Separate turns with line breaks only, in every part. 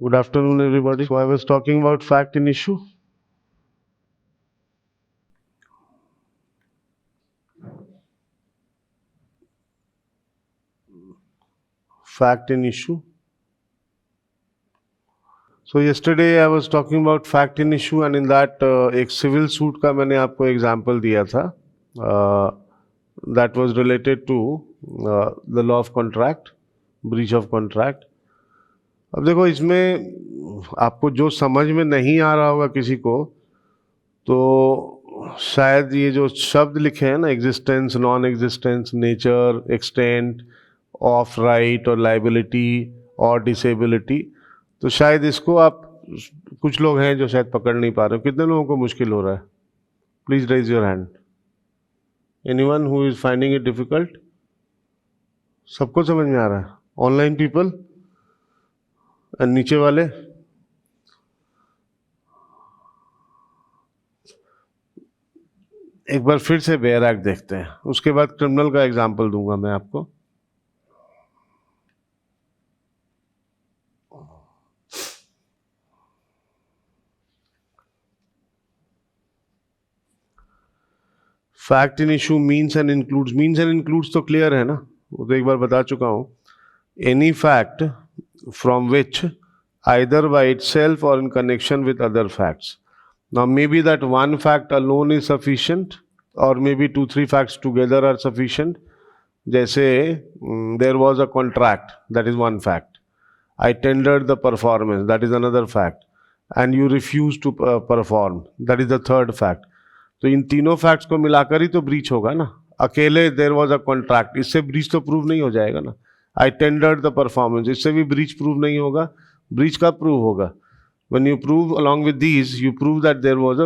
Good afternoon, everybody. So I was talking about fact and issue. Fact and issue. So yesterday I was talking about fact and issue, and in that एक civil suit का मैंने आपको example दिया था. That was related to the law of contract, breach of contract. अब देखो इसमें आपको जो समझ में नहीं आ रहा होगा किसी को, तो शायद ये जो शब्द लिखे हैं ना, existence, non existence, nature, extent of right और लाइबिलिटी और डिसेबिलिटी, तो शायद इसको आप, कुछ लोग हैं जो शायद पकड़ नहीं पा रहे हो. कितने लोगों को मुश्किल हो रहा है? Please raise your hand. Anyone who is finding it difficult? सबको समझ में आ रहा है? ऑनलाइन पीपल, नीचे वाले. एक बार फिर से बेयर एक्ट देखते हैं, उसके बाद क्रिमिनल का एग्जांपल दूंगा मैं आपको. Fact in issue means and includes. Means and includes तो क्लियर है ना, वो तो एक बार बता चुका हूं. Any fact from which either by itself or in connection with other facts. Now maybe that one fact alone is sufficient, or maybe 2-3 facts together are sufficient. जैसे there was a contract, that is one fact. I tendered the performance, that is another fact. And you refused to perform, that is the third fact. तो इन तीनों facts को मिलाकर ही तो breach होगा ना. अकेले there was a contract, इससे breach तो प्रूव नहीं हो जाएगा ना. आई टेंडर्ड द परफॉर्मेंस, इससे भी ब्रीच प्रूव नहीं होगा. ब्रीच कब प्रूव होगा? When you prove along with these, you prove that there was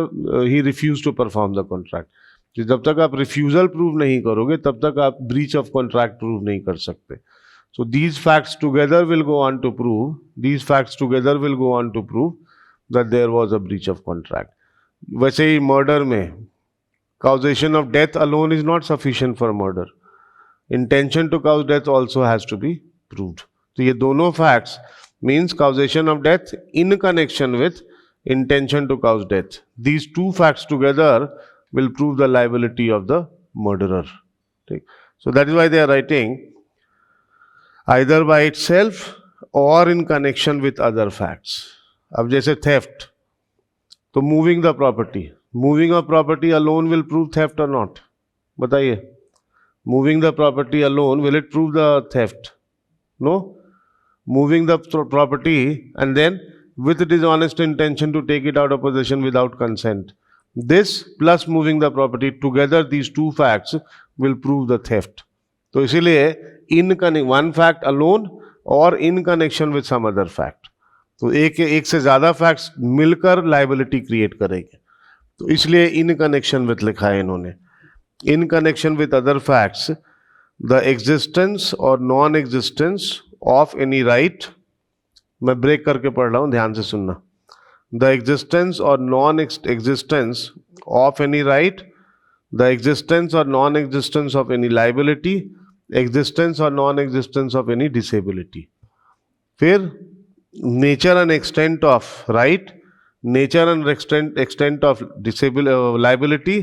he refuse to perform the contract. जब तक आप रिफ्यूजल प्रूव नहीं करोगे तब तक आप ब्रीच ऑफ कॉन्ट्रैक्ट प्रूव नहीं कर सकते. So these facts together will go on to prove, these facts together will go on to prove that there was a breach of contract. वैसे ही मर्डर में causation of death alone is not sufficient for murder. Intention to cause death also has to be proved. तो ये दोनों facts means causation of death in connection with intention to cause death. These two facts together will prove the liability of the murderer. So that is why they are writing either by itself or in connection with other facts. अब जैसे theft, तो moving the property. Moving a property alone will prove theft or not? बताइए. Moving the property alone, will it prove the theft? No. Moving the property and then with dishonest intention to take it out of possession without consent. This plus moving the property together, these two facts will prove the theft. तो इसीलिए in one fact alone or in connection with some other fact. तो एक से ज़्यादा facts मिलकर liability create करेंगे. तो इसलिए इन कनेक्शन विथ लिखा है इन्होंने. In connection with other facts, the existence और non existence of any right. मैं ब्रेक करके पढ़ रहा हूं, ध्यान से सुनना. द एग्जिस्टेंस और non existence of any right, the existence और non existence of any liability, existence और non existence of any disability. फिर nature and extent of right, nature and extent of liability,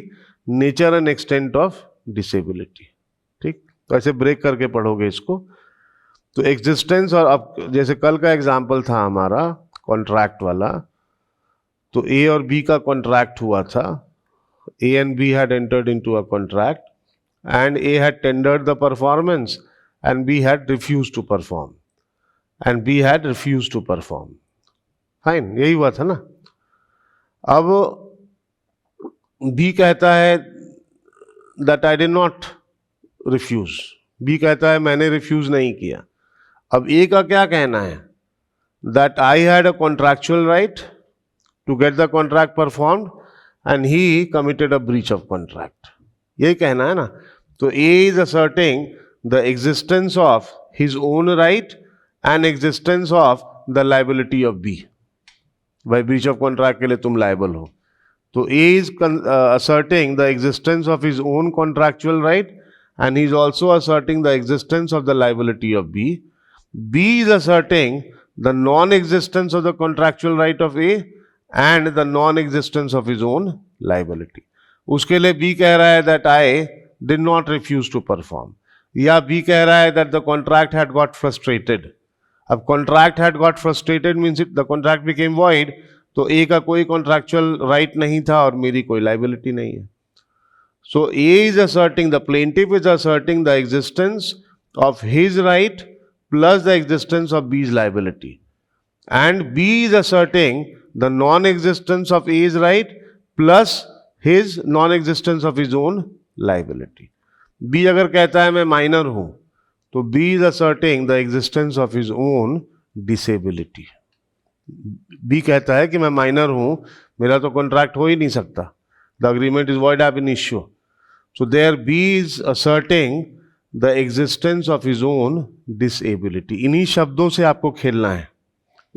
nature and extent of disability. ठीक, तो ऐसे break करके पढ़ोगे इसको. तो एग्जिस्टेंस, और अब जैसे कल का एग्जांपल था हमारा कॉन्ट्रैक्ट वाला, तो ए और बी का कॉन्ट्रैक्ट हुआ था. A and B had entered into a contract and A had tendered the performance and B had refuse to perform, and B had refuse to perform. Fine, यही हुआ था ना. अब बी कहता है that I did not refuse. B कहता है मैंने रिफ्यूज नहीं किया. अब ए का क्या कहना है? That I had a contractual right to get the contract performed and he committed a breach of contract. यही कहना है ना. तो A is asserting the existence of his own right and existence of the liability of B. भाई breach of contract के लिए तुम liable हो. तो A is asserting the existence of his own contractual right and he is also asserting the existence of the liability of B. B is asserting the non-existence of the contractual right of A and the non-existence of his own liability. उसके लिए B कह रहा है that I did not refuse to perform, या B कह रहा है that the contract had got frustrated. अब contract had got frustrated means the contract became void, तो A का कोई contractual right नहीं था और मेरी कोई liability नहीं है. So A is asserting, the plaintiff is asserting the existence of his right plus the existence of B's liability, and B is asserting the non-existence of A's right plus his non-existence of his own liability. B अगर कहता है मैं minor हूं तो B is asserting the existence of his own disability. B कहता है कि मैं माइनर हूं, मेरा तो कॉन्ट्रैक्ट हो ही नहीं सकता, the agreement is void ab initio. So there B is asserting the existence of his own disability. इन्हीं शब्दों से आपको खेलना है,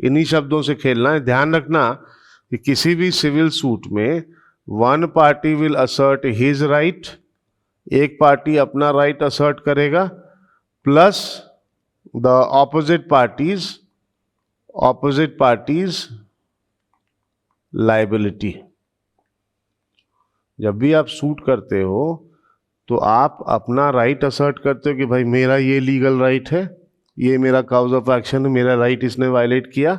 इन्हीं शब्दों से खेलना है. ध्यान रखना कि किसी भी सिविल सूट में one party will assert his right, एक पार्टी अपना राइट असर्ट करेगा, plus the opposite parties liability. जब भी आप सूट करते हो तो आप अपना राइट असर्ट करते हो कि भाई मेरा ये लीगल राइट है, ये मेरा काउज ऑफ एक्शन है, मेरा राइट इसने वायलेट किया,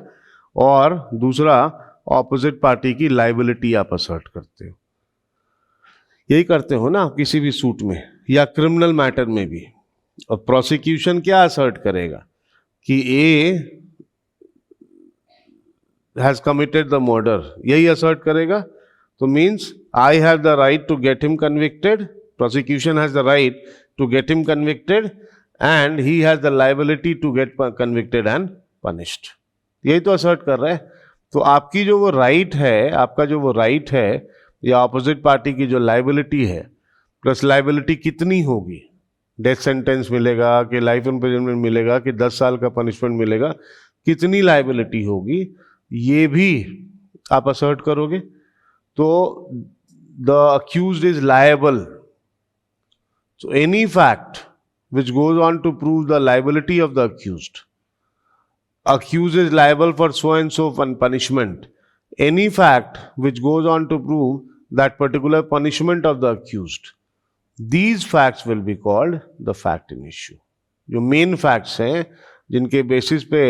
और दूसरा ऑपोजिट पार्टी की लाइबिलिटी आप असर्ट करते हो. यही करते हो ना किसी भी सूट में या क्रिमिनल मैटर में भी. और प्रोसिक्यूशन क्या असर्ट करेगा कि A has committed the murder, यही असर्ट करेगा. तो means I have the right to get him convicted, prosecution has the right to get him convicted and he has the liability to get convicted and punished. यही तो assert कर रहा है. तो आपकी जो वो राइट है, आपका जो वो राइट है या ऑपोजिट पार्टी की जो लाइबिलिटी है, प्लस लाइबिलिटी कितनी होगी, डेथ सेंटेंस मिलेगा कि लाइफ इम्प्रिजनमेंट मिलेगा कि 10 साल का पनिशमेंट मिलेगा, कितनी लाइबिलिटी होगी, ये भी आप असर्ट करोगे. तो the accused is liable. So any fact which goes on to prove the liability of the accused is liable for so and so punishment. Any fact which goes on to prove that particular punishment of the accused, these facts will be called the fact in issue. जो main facts हैं जिनके basis पे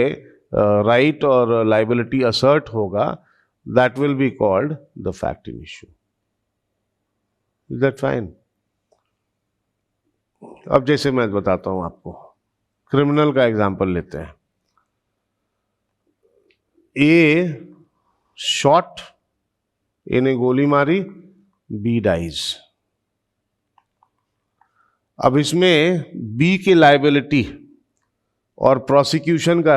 right और liability assert होगा, that will be called the fact in issue. Is that fine? अब जैसे मैं बताता हूं आपको, क्रिमिनल का एग्जांपल लेते हैं. ए शॉट, ए ने गोली मारी, बी डाइज. अब इसमें बी की लाइबिलिटी और प्रोसिक्यूशन का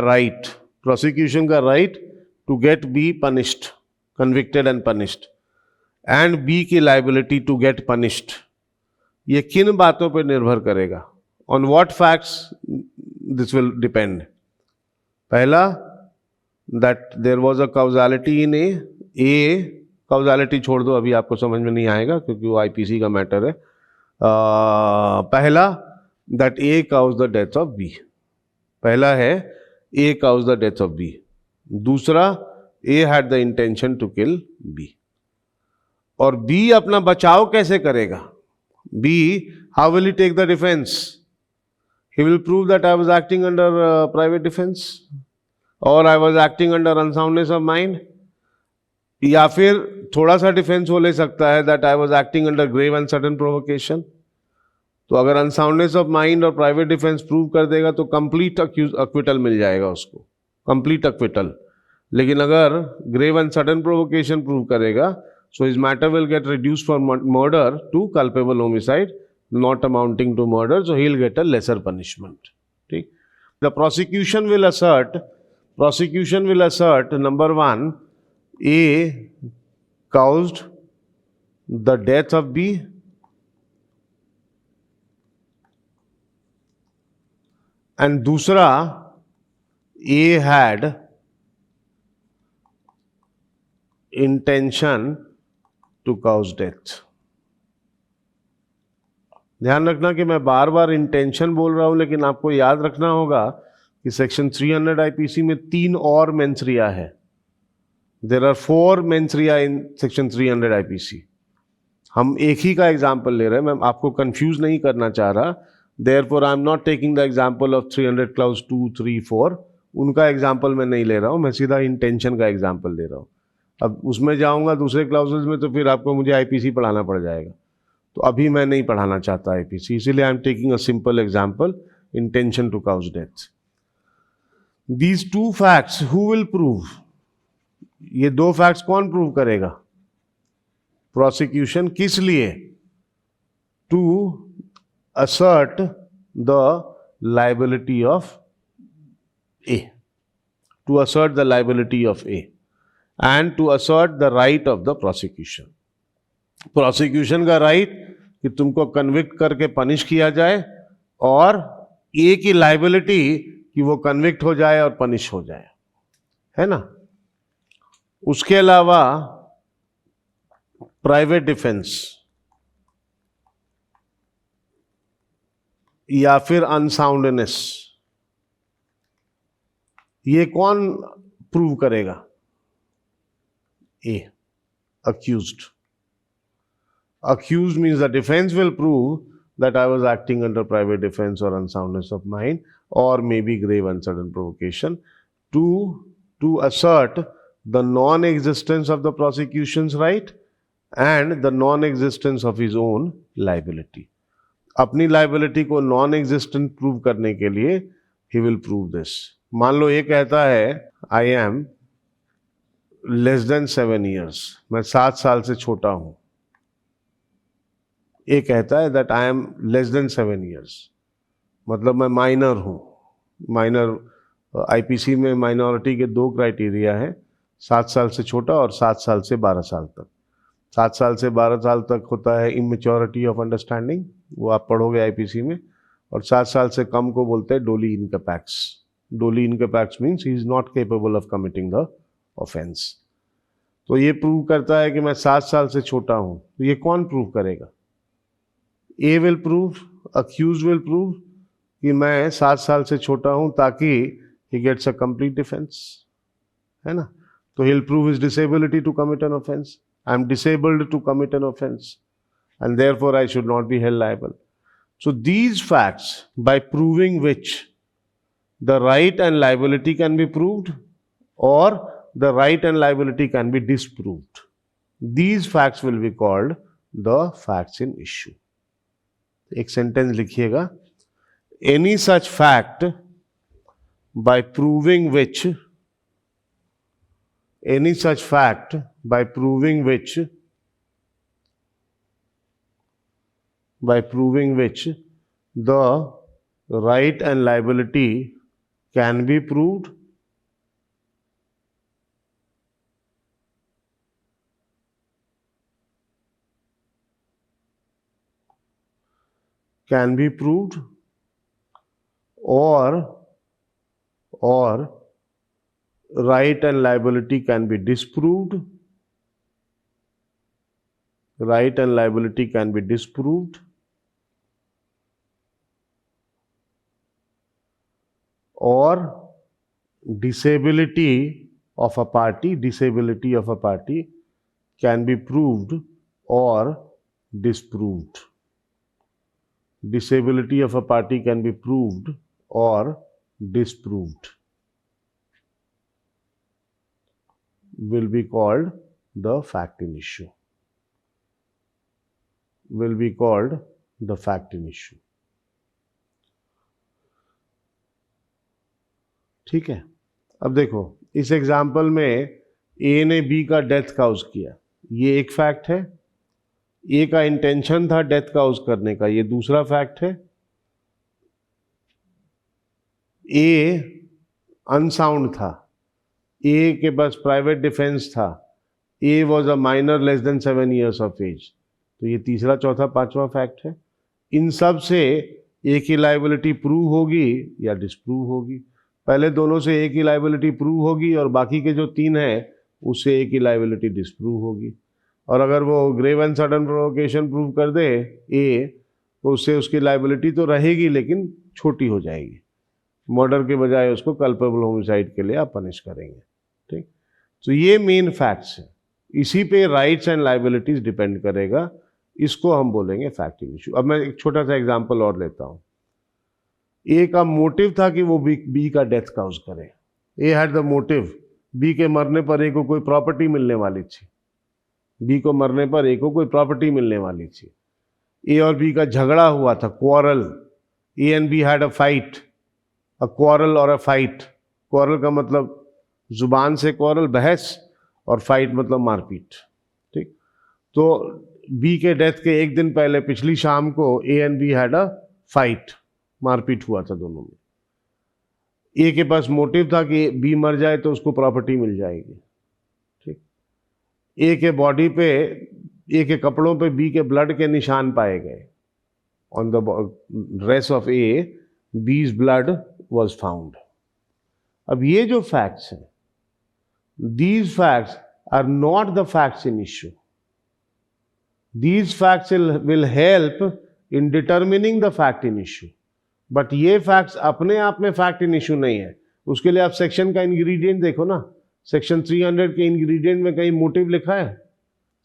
right to get B punished, convicted and punished, and B की लाइबिलिटी टू गेट पनिश्ड, ये किन बातों पर निर्भर करेगा? On what facts this will depend. पहला, that there was a causality in A. Causality छोड़ दो, अभी आपको समझ में नहीं आएगा क्योंकि वो आईपीसी का मैटर है. पहला, that A cause the death of B. पहला है A cause the death of B. दूसरा, A had the intention to kill B. और बी अपना बचाव कैसे करेगा? B, how will he take the defense? He will prove that I was acting under private defense or I was acting under unsoundness of mind. या फिर थोड़ा सा defence वो ले सकता है that I was acting under grave and sudden provocation. तो अगर अनसाउंडनेस ऑफ माइंड और प्राइवेट डिफेंस प्रूव कर देगा तो कंप्लीट अक्विटल मिल जाएगा उसको, कंप्लीट अक्विटल. लेकिन अगर grave and sudden provocation prove करेगा, so his matter will get reduced from murder to culpable homicide, not amounting to murder, so he'll get a lesser punishment. ठीक. The prosecution will assert number one, A caused the death of B, and दूसरा, A had intention to cause death. ध्यान रखना कि मैं बार बार intention बोल रहा हूं, लेकिन आपको याद रखना होगा कि सेक्शन 300 आईपीसी में 3 और मेंस रिया है। There are 4 mens rea in section 300 IPC. हम एक ही का एग्जाम्पल ले रहे हैं, मैं आपको कंफ्यूज नहीं करना चाह रहा। Therefore I am not taking the example of 300 clause 2, 3, 4, उनका एग्जाम्पल मैं नहीं ले रहा हूँ, मैं सीधा इंटेंशन का एग्जाम्पल ले रहा हूँ। अब उसमें जाऊंगा दूसरे क्लाउजेज में तो फिर आपको मुझे आईपीसी पढ़ाना पड़ जाएगा, तो अभी मैं नहीं पढ़ाना चाहता आईपीसी, इसीलिए I am taking a simple example, intention to cause death. These 2 facts who will prove? ये 2 फैक्ट्स कौन प्रूव करेगा? प्रोसिक्यूशन। किस लिए? To assert the liability of A, to assert the liability of A and to assert the right of the prosecution. prosecution का right कि तुमको convict करके punish किया जाए और A की liability कि वो कन्विक्ट हो जाए और पनिश हो जाए, है ना। उसके अलावा प्राइवेट डिफेंस या फिर अनसाउंडनेस, ये कौन प्रूव करेगा? A, accused. Accused means the defence will prove that I was acting under private defence और अनसाउंडनेस ऑफ माइंड और may be grave and sudden provocation to assert the non-existence of the prosecution's right and the non-existence of his own liability. अपनी liability को non existent prove करने के लिए ही will prove this. मान लो ये कहता है I am less than 7 years, मैं 7 साल से छोटा हूं। ये कहता है that I am less than 7 years, मतलब मैं माइनर हूं। माइनर आईपीसी में माइनॉरिटी के 2 क्राइटेरिया है, 7 साल से छोटा और 7 साल से 12 साल तक। 7 साल से 12 साल तक होता है इमेच्योरिटी ऑफ अंडरस्टैंडिंग, वो आप पढ़ोगे आईपीसी में, और 7 साल से कम को बोलते हैं doli incapax. Doli incapax means he is not capable of committing the offence. तो ये प्रूव करता है कि मैं 7 साल से छोटा हूं, तो ये कौन प्रूव करेगा? A will prove, accuse will prove कि मैं 7 साल से छोटा हूं ताकि he gets a complete defence, है ना। तो he will prove his disability to commit an offence. I am disabled to commit an offense and therefore I should not be held liable. So these facts, by proving which the right and liability can be proved or the right and liability can be disproved, these facts will be called the facts in issue. एक sentence लिखिएगा, any such fact by proving which any such fact by proving which the right and liability can be proved or right and liability can be disproved, right and liability can be disproved, or disability of a party can be proved or disproved. Disability of a party can be proved or disproved. Will be called the fact in issue. Will be called the fact in issue. ठीक है। अब देखो इस example में ए ने B का death cause किया, ये एक फैक्ट है। ए का इंटेंशन था डेथ काउज करने का, ये दूसरा फैक्ट है। ए अनसाउंड था, ए के पास private defence was, A was a minor less than 7 years of age, तो ये तीसरा, चौथा, पांचवा फैक्ट है। इन सब से ए की लाइबिलिटी प्रूव होगी या डिसप्रूव होगी। पहले दोनों से ए की लाइबिलिटी प्रूव होगी और बाकी के जो 3 है उससे ए की लाइबिलिटी डिसप्रूव होगी। और अगर वो grave and sudden provocation prove कर दे ए, तो उससे उसकी लाइबिलिटी तो रहेगी लेकिन छोटी हो जाएगी, मर्डर के बजाय उसको कल्पेबल होमिसाइड के लिए आप पनिश करेंगे। ठीक, तो ये मेन फैक्ट्स है, इसी पे राइट्स एंड लाइबिलिटीज डिपेंड करेगा, इसको हम बोलेंगे फैक्ट इन इशू। अब मैं एक छोटा सा एग्जांपल और लेता हूं। ए का मोटिव था कि वो बी का डेथ काउज करे। ए हैड द मोटिव, बी के मरने पर ए को कोई प्रॉपर्टी मिलने वाली थी, बी को मरने पर ए को कोई प्रॉपर्टी मिलने वाली थी। ए और बी का झगड़ा हुआ था, quarrel, A and B had a fight, a quarrel और अ फाइट। क्वारल का मतलब जुबान से क्वारल, बहस, और फाइट मतलब मारपीट। ठीक, तो बी के डेथ के एक दिन पहले पिछली शाम को ए and B had a fight, मारपीट हुआ था दोनों में। ए के पास मोटिव था कि बी मर जाए तो उसको प्रॉपर्टी मिल जाएगी। ठीक, ए के बॉडी पे, ए के कपड़ों पे बी के ब्लड के निशान पाए गए। ऑन द ड्रेस ऑफ ए, बीज ब्लड वॉज फाउंड। अब ये जो फैक्ट्स हैं, these facts are not the facts in issue. These facts will help in determining the fact in issue. But ये facts अपने आप में fact in issue नहीं है। उसके लिए आप सेक्शन का ingredient देखो ना, सेक्शन 300 के ingredient में कहीं मोटिव लिखा है,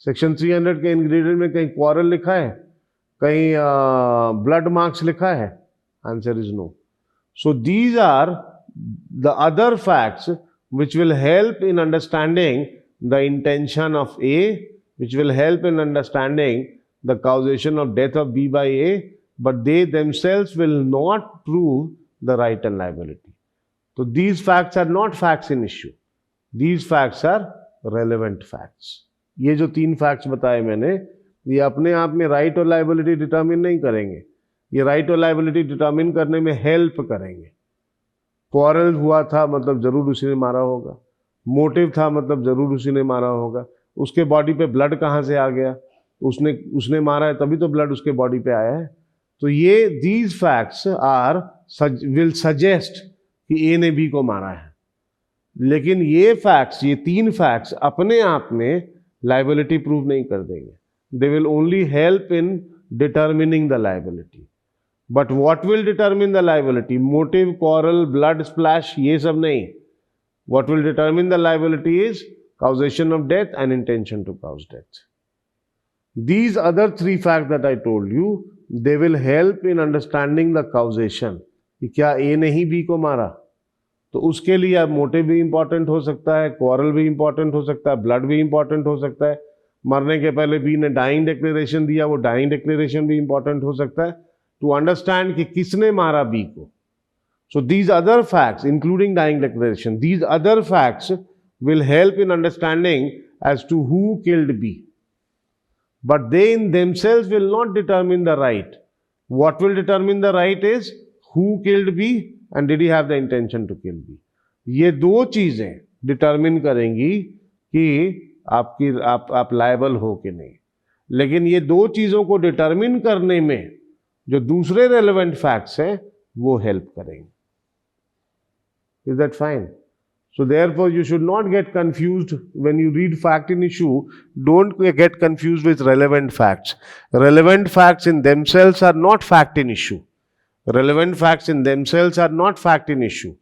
सेक्शन 300 के ingredient में कहीं क्वारल लिखा है, कहीं ब्लड मार्क्स लिखा है? Answer is no. So these are the other facts which will help in understanding the intention of A, which will help in understanding the causation of death of B by A, but they themselves will not prove the right and liability. So these facts are not facts in issue. These facts are relevant facts. ये जो 3 facts बताए मैंने, ये अपने आप में right और liability determine नहीं करेंगे, ये right और liability determine करने में help करेंगे। क्वारल हुआ था मतलब जरूर उसी ने मारा होगा, मोटिव था मतलब जरूर उसी ने मारा होगा, उसके बॉडी पे ब्लड कहाँ से आ गया? उसने मारा है तभी तो ब्लड उसके बॉडी पे आया है। तो ये these facts are will suggest कि ए ने बी को मारा है, लेकिन ये फैक्ट्स, ये 3 फैक्ट्स अपने आप में लाइबिलिटी प्रूव नहीं कर देंगे। They will only help in determining the liability. But what will determine the liability? Motive, quarrel, blood splash, ये सब नहीं। What will determine the liability is causation of death and intention to cause death. These other 3 facts that I told you, they will help in understanding the causation. कि क्या ए ने ही B को मारा? तो उसके लिए अब मोटिव भी इंपॉर्टेंट हो सकता है, क्वारल भी इंपॉर्टेंट हो सकता है, ब्लड भी इंपॉर्टेंट हो सकता है। मरने के पहले बी ने डाइंग डिक्लेरेशन दिया, वो डाइंग डिक्लेरेशन भी इंपॉर्टेंट हो सकता है टू अंडरस्टैंड कि किसने मारा बी को। So these other facts including dying declaration, these other facts will help in understanding as to who killed B. But they in themselves will not determine the right. What will determine the right is who killed B and did he have the intention to kill B. ये 2 चीजें determine करेंगी कि आप liable हो कि नहीं। लेकिन ये 2 चीजों को डिटरमिन करने में जो दूसरे रेलेवेंट फैक्ट्स हैं वो हेल्प करेंगे। Is that fine? So therefore you should not get confused when you read fact in issue. Don't get confused with relevant facts. Relevant facts in themselves are not fact in issue. Relevant facts in themselves are not fact in issue.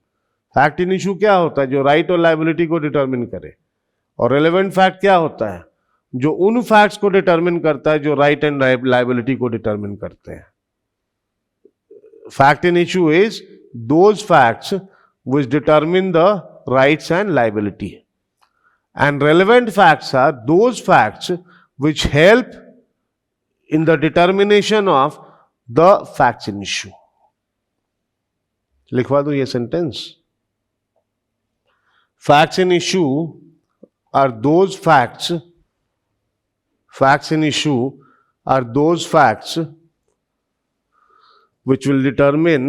Fact in issue क्या होता है? जो right और liability को determine करे। और relevant fact क्या होता है? जो उन facts को determine करता है जो right and liability को determine करते हैं। Fact in issue is those facts which determine the rights and liability, and relevant facts are those facts which help in the determination of the facts in issue. लिखवा दो ये sentence. Facts in issue are those facts in issue are those facts which will determine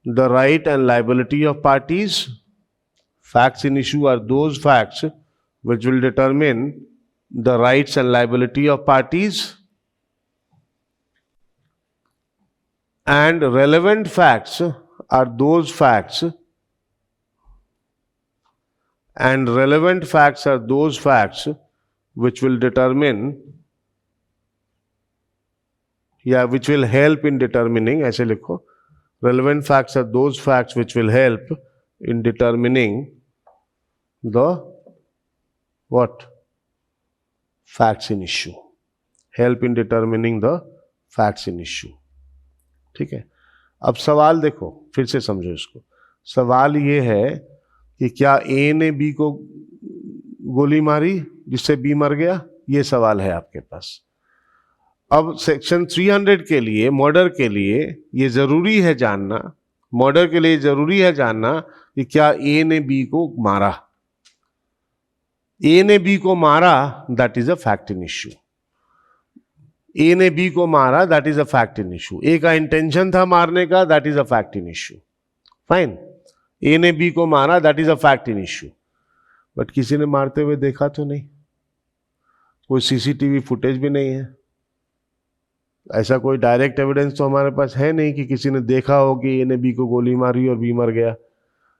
the right and liability of parties. Facts in issue are those facts which will determine the rights and liability of parties. And relevant facts are those facts which will determine, which will help in determining, ऐसे लिखो, relevant facts are those facts which will help in determining the what? Facts in issue. Help in determining the facts in issue. ठीक है, अब सवाल देखो, फिर से समझो इसको। सवाल ये है कि क्या ए ने बी को गोली मारी जिससे बी मर गया, ये सवाल है आपके पास। अब सेक्शन 300 के लिए, मर्डर के लिए ये जरूरी है जानना, मर्डर के लिए जरूरी है जानना कि क्या ए ने बी को मारा। ए ने बी को मारा, that is a fact in issue. A ने बी को मारा, that is a fact in issue. A का इंटेंशन था मारने का, that is a fact in issue. Fine, A ने बी को मारा, that is a fact in issue. But किसी ने मारते हुए देखा तो नहीं, कोई सीसीटीवी फुटेज भी नहीं है, ऐसा कोई डायरेक्ट एविडेंस तो हमारे पास है नहीं कि किसी ने देखा हो कि ए ने बी को गोली मारी और बी मर गया,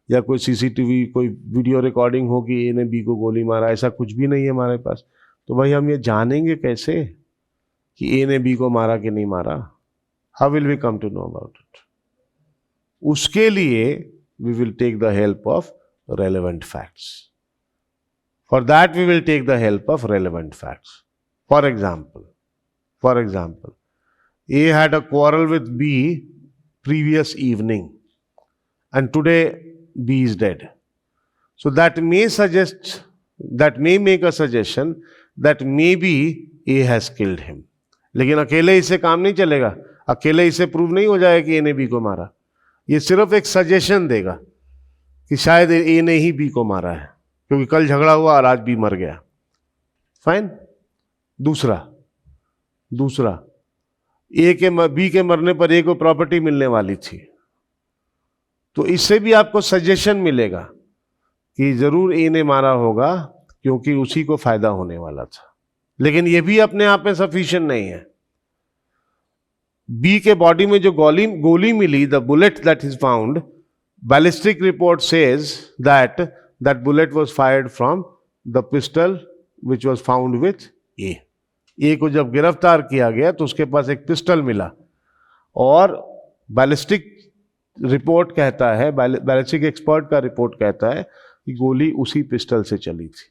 या कोई सीसीटीवी, कोई वीडियो रिकॉर्डिंग हो कि ए ने बी को गोली मारा, ऐसा कुछ भी नहीं है हमारे पास। तो भाई हम ये जानेंगे कैसे कि ए ने बी को मारा कि नहीं मारा? How will we come to know about it? उसके लिए we will take the help of relevant facts. For that we will take the help of relevant facts. For example, A had a quarrel with B previous evening and today B is dead. So that may make a suggestion that maybe A has killed him. लेकिन अकेले इसे काम नहीं चलेगा, अकेले इसे prove नहीं हो जाएगा कि A ने B को मारा। ये सिर्फ एक सजेशन देगा कि शायद A ने ही B को मारा है, क्योंकि कल झगड़ा हुआ और आज B मर गया। फाइन। दूसरा बी के मरने पर ए को प्रॉपर्टी मिलने वाली थी, तो इससे भी आपको सजेशन मिलेगा कि जरूर ए ने मारा होगा क्योंकि उसी को फायदा होने वाला था। लेकिन यह भी अपने आप में सफिशिएंट नहीं है। बी के बॉडी में जो गोली मिली, the bullet that is found, ballistic report says that bullet was fired from the pistol which was found with A को जब गिरफ्तार किया गया तो उसके पास एक पिस्टल मिला, और बैलिस्टिक रिपोर्ट कहता है, बैलिस्टिक एक्सपर्ट का रिपोर्ट कहता है कि गोली उसी पिस्टल से चली थी।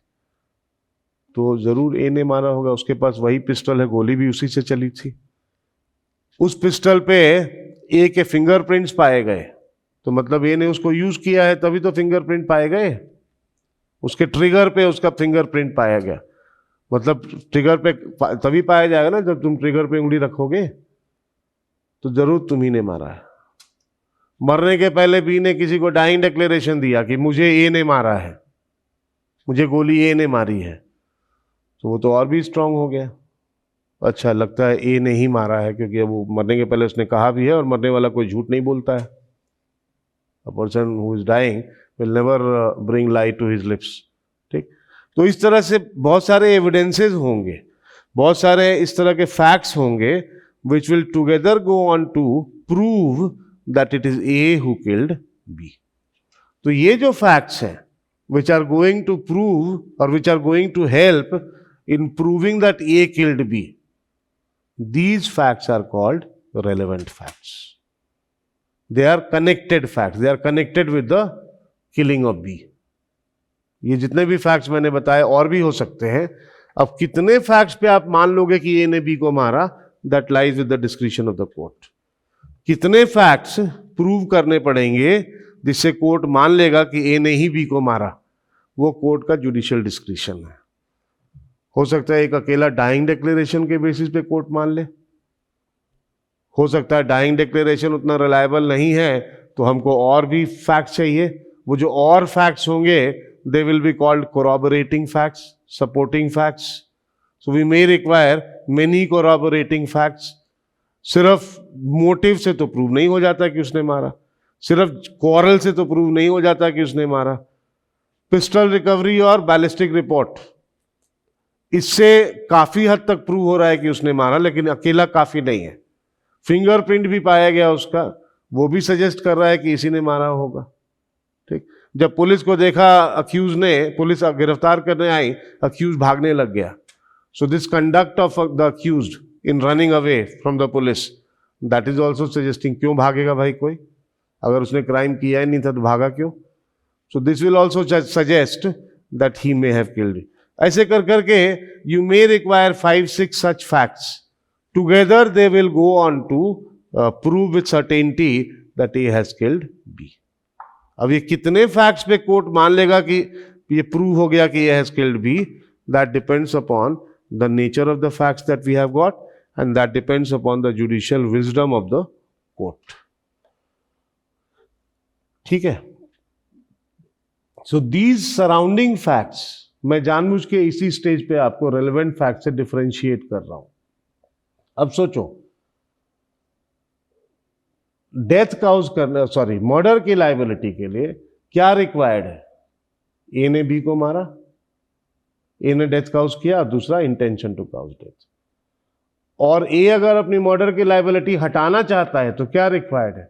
तो जरूर ए ने मारा होगा, उसके पास वही पिस्टल है, गोली भी उसी से चली थी। उस पिस्टल पे ए के फिंगरप्रिंट्स पाए गए, तो मतलब ए ने उसको यूज किया है, तभी तो फिंगरप्रिंट पाए गए। उसके ट्रिगर पे उसका फिंगरप्रिंट पाया गया, मतलब ट्रिगर पे तभी पाया जाएगा ना जब तुम ट्रिगर पे उंगली रखोगे, तो जरूर तुम्ही ने मारा है। मरने के पहले बी ने किसी को डाइंग डिक्लेरेशन दिया कि मुझे ए ने मारा है, मुझे गोली ए ने मारी है, तो वो तो और भी स्ट्रांग हो गया। अच्छा, लगता है ए ने ही मारा है, क्योंकि वो मरने के पहले उसने कहा भी है, और मरने वाला कोई झूठ नहीं बोलता है। A person who is dying will never bring lie to his lips. ठीक, तो इस तरह से बहुत सारे एविडेंसेस होंगे, बहुत सारे इस तरह के फैक्ट्स होंगे which will together go on to prove that it is A who killed B. तो ये जो फैक्ट्स हैं which are going to prove और which are going to help in proving that A killed B, these facts are called relevant facts. They are connected facts. They are connected with the killing of B. ये जितने भी facts मैंने बताए और भी हो सकते हैं। अब कितने फैक्ट्स पे आप मान लोगे कि ए ने बी को मारा, that lies with the description of the court. कितने फैक्ट्स प्रूव करने पड़ेंगे जिससे कोर्ट मान लेगा कि ए ने ही बी को मारा, वो कोर्ट का जुडिशियल डिस्क्रिप्शन है। हो सकता है एक अकेला डाइंग डिक्लेरेशन के बेसिस पे कोर्ट मान ले, हो सकता है डाइंग डिक्लेरेशन उतना रिलायबल नहीं है तो हमको और भी फैक्ट्स चाहिए। वो जो और फैक्ट्स होंगे they will be called corroborating facts, supporting facts. So we may require many corroborating facts. सिर्फ मोटिव से तो प्रूव नहीं हो जाता कि उसने मारा, सिर्फ क्वारल से तो प्रूव नहीं हो जाता कि उसने मारा। पिस्टल रिकवरी और बैलिस्टिक रिपोर्ट, इससे काफी हद तक प्रूव हो रहा है कि उसने मारा, लेकिन अकेला काफी नहीं है। फिंगरप्रिंट भी पाया गया उसका, वो भी सजेस्ट कर रहा है कि इसी ने मारा होगा। ठीक, जब पुलिस को देखा अक्यूज ने, पुलिस गिरफ्तार करने आई, अक्यूज भागने लग गया। So this conduct of the accused in running away from the police, that is also suggesting, क्यों भागेगा भाई कोई, अगर उसने क्राइम किया ही नहीं था तो भागा क्यों? So this will also suggest that he may have killed. ऐसे कर करके you may require 5-6 such facts, together they will go on to prove with certainty that he has killed B. अब ये कितने फैक्ट्स पे कोर्ट मान लेगा कि ये प्रूव हो गया कि ये has killed B, that depends upon the nature of the facts that we have got and that depends upon the judicial wisdom of the court. ठीक है? सो दीज सराउंडिंग फैक्ट्स, मैं जानबूझ के इसी स्टेज पे आपको रेलेवेंट फैक्ट से differentiate कर रहा हूं। अब सोचो, डेथ काउज करने, सॉरी, मर्डर की लायबिलिटी के लिए क्या रिक्वायर्ड है? ए ने बी को मारा, ए ने डेथ काउज किया, दूसरा इंटेंशन टू काउज डेथ। और ए अगर अपनी मर्डर की लायबिलिटी हटाना चाहता है तो क्या रिक्वायर्ड है?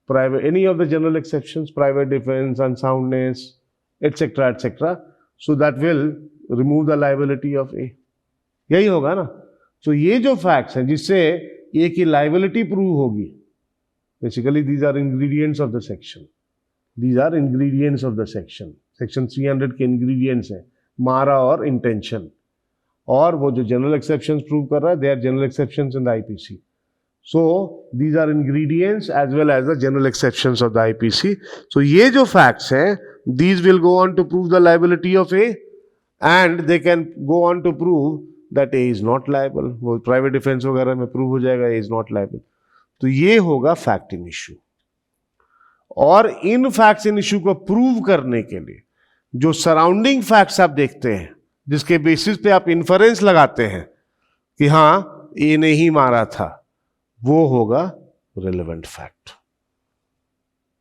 Private, any of the general exceptions, private defence, unsoundness, etcetera etcetera, so that will remove the liability of A. यही होगा ना? तो ये जो फैक्ट्स हैं जिससे ए की लायबिलिटी प्रूव होगी, basically these are ingredients of the section, these are ingredients of the section. Section 300 के इंग्रेडिएंट्स हैं, मारा और इंटेंशन। और वो जो जनरल एक्सेप्शंस प्रूव कर रहा है, they are general exceptions in the IPC. So these are ingredients as well as the general exceptions of the IPC. So ये जो facts हैं, these will go on to prove the liability of A, and they can go on to prove that A is not liable. वो private defense वगैरह में prove हो जाएगा A is not liable. तो ये होगा fact in issue। और इन facts in issue को prove करने के लिए जो surrounding facts आप देखते हैं, जिसके बेसिस पे आप inference लगाते हैं कि हाँ A ने ही मारा था, वो होगा relevant fact।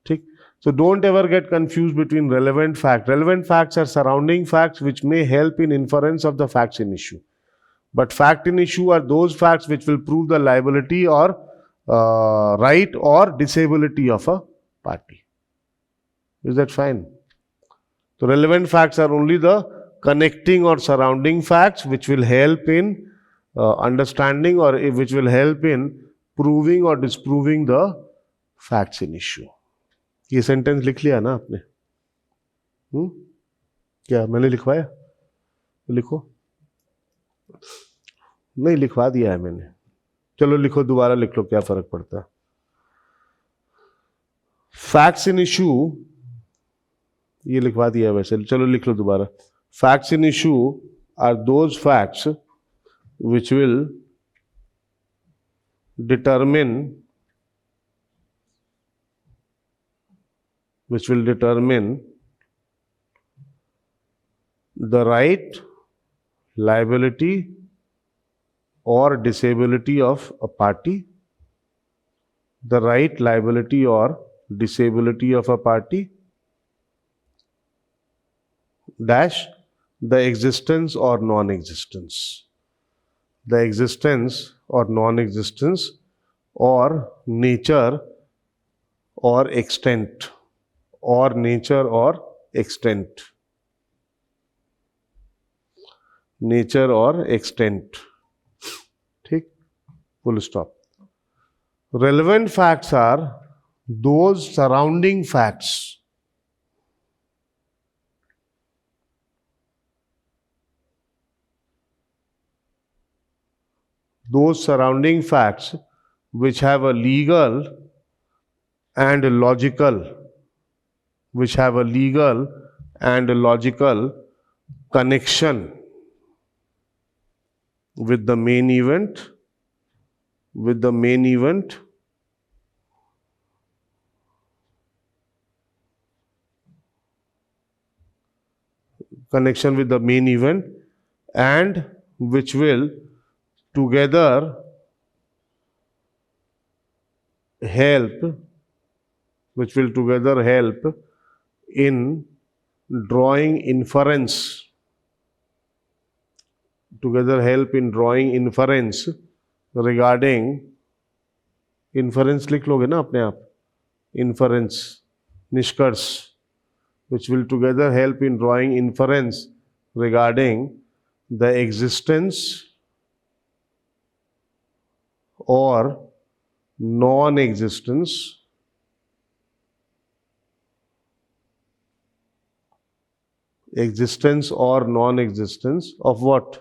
ठीक? So don't ever get confused between relevant fact. Relevant facts are surrounding facts which may help in inference of the facts in issue. But fact in issue are those facts which will prove the liability or right or disability of a party. Is that fine? So relevant facts are only the connecting or surrounding facts which will help in understanding or which will help in proving और disproving the facts in issue. ये sentence लिख लिया ना आपने? क्या मैंने लिखवाया? लिखो। नहीं, लिखवा दिया है मैंने। चलो लिखो, दोबारा लिख लो, क्या फर्क पड़ता है। फैक्ट्स इन इश्यू, ये लिखवा दिया है वैसे, चलो लिख लो दोबारा। Facts in issue are those facts which will determine the right, liability or disability of a party, the right, liability or disability of a party dash the existence or non-existence, the existence or non-existence or nature or extent, or nature or extent, nature or extent। ठीक? full stop। relevant facts are those surrounding facts which have a legal and logical connection with the main event, and which will together help in drawing inference regarding, inference लिख लोगे ना अपने आप, inference, निष्कर्ष, which will together help in drawing inference regarding the existence or non-existence existence or non-existence of what?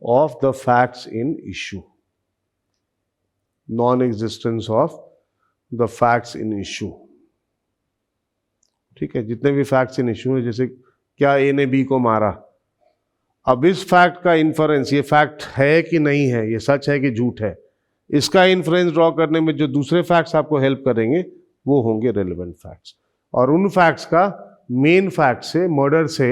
Of the facts in issue. Non-existence of the facts in issue. ठीक है, जितने भी फैक्ट्स इन इशू है, जैसे क्या ए ने B को मारा, अब इस फैक्ट का इन्फरेंस, ये फैक्ट है कि नहीं है, ये सच है कि झूठ है, इसका इन्फरेंस ड्रॉ करने में जो दूसरे फैक्ट्स आपको हेल्प करेंगे वो होंगे रेलेवेंट फैक्ट्स। और उन फैक्ट्स का मेन फैक्ट से, मर्डर से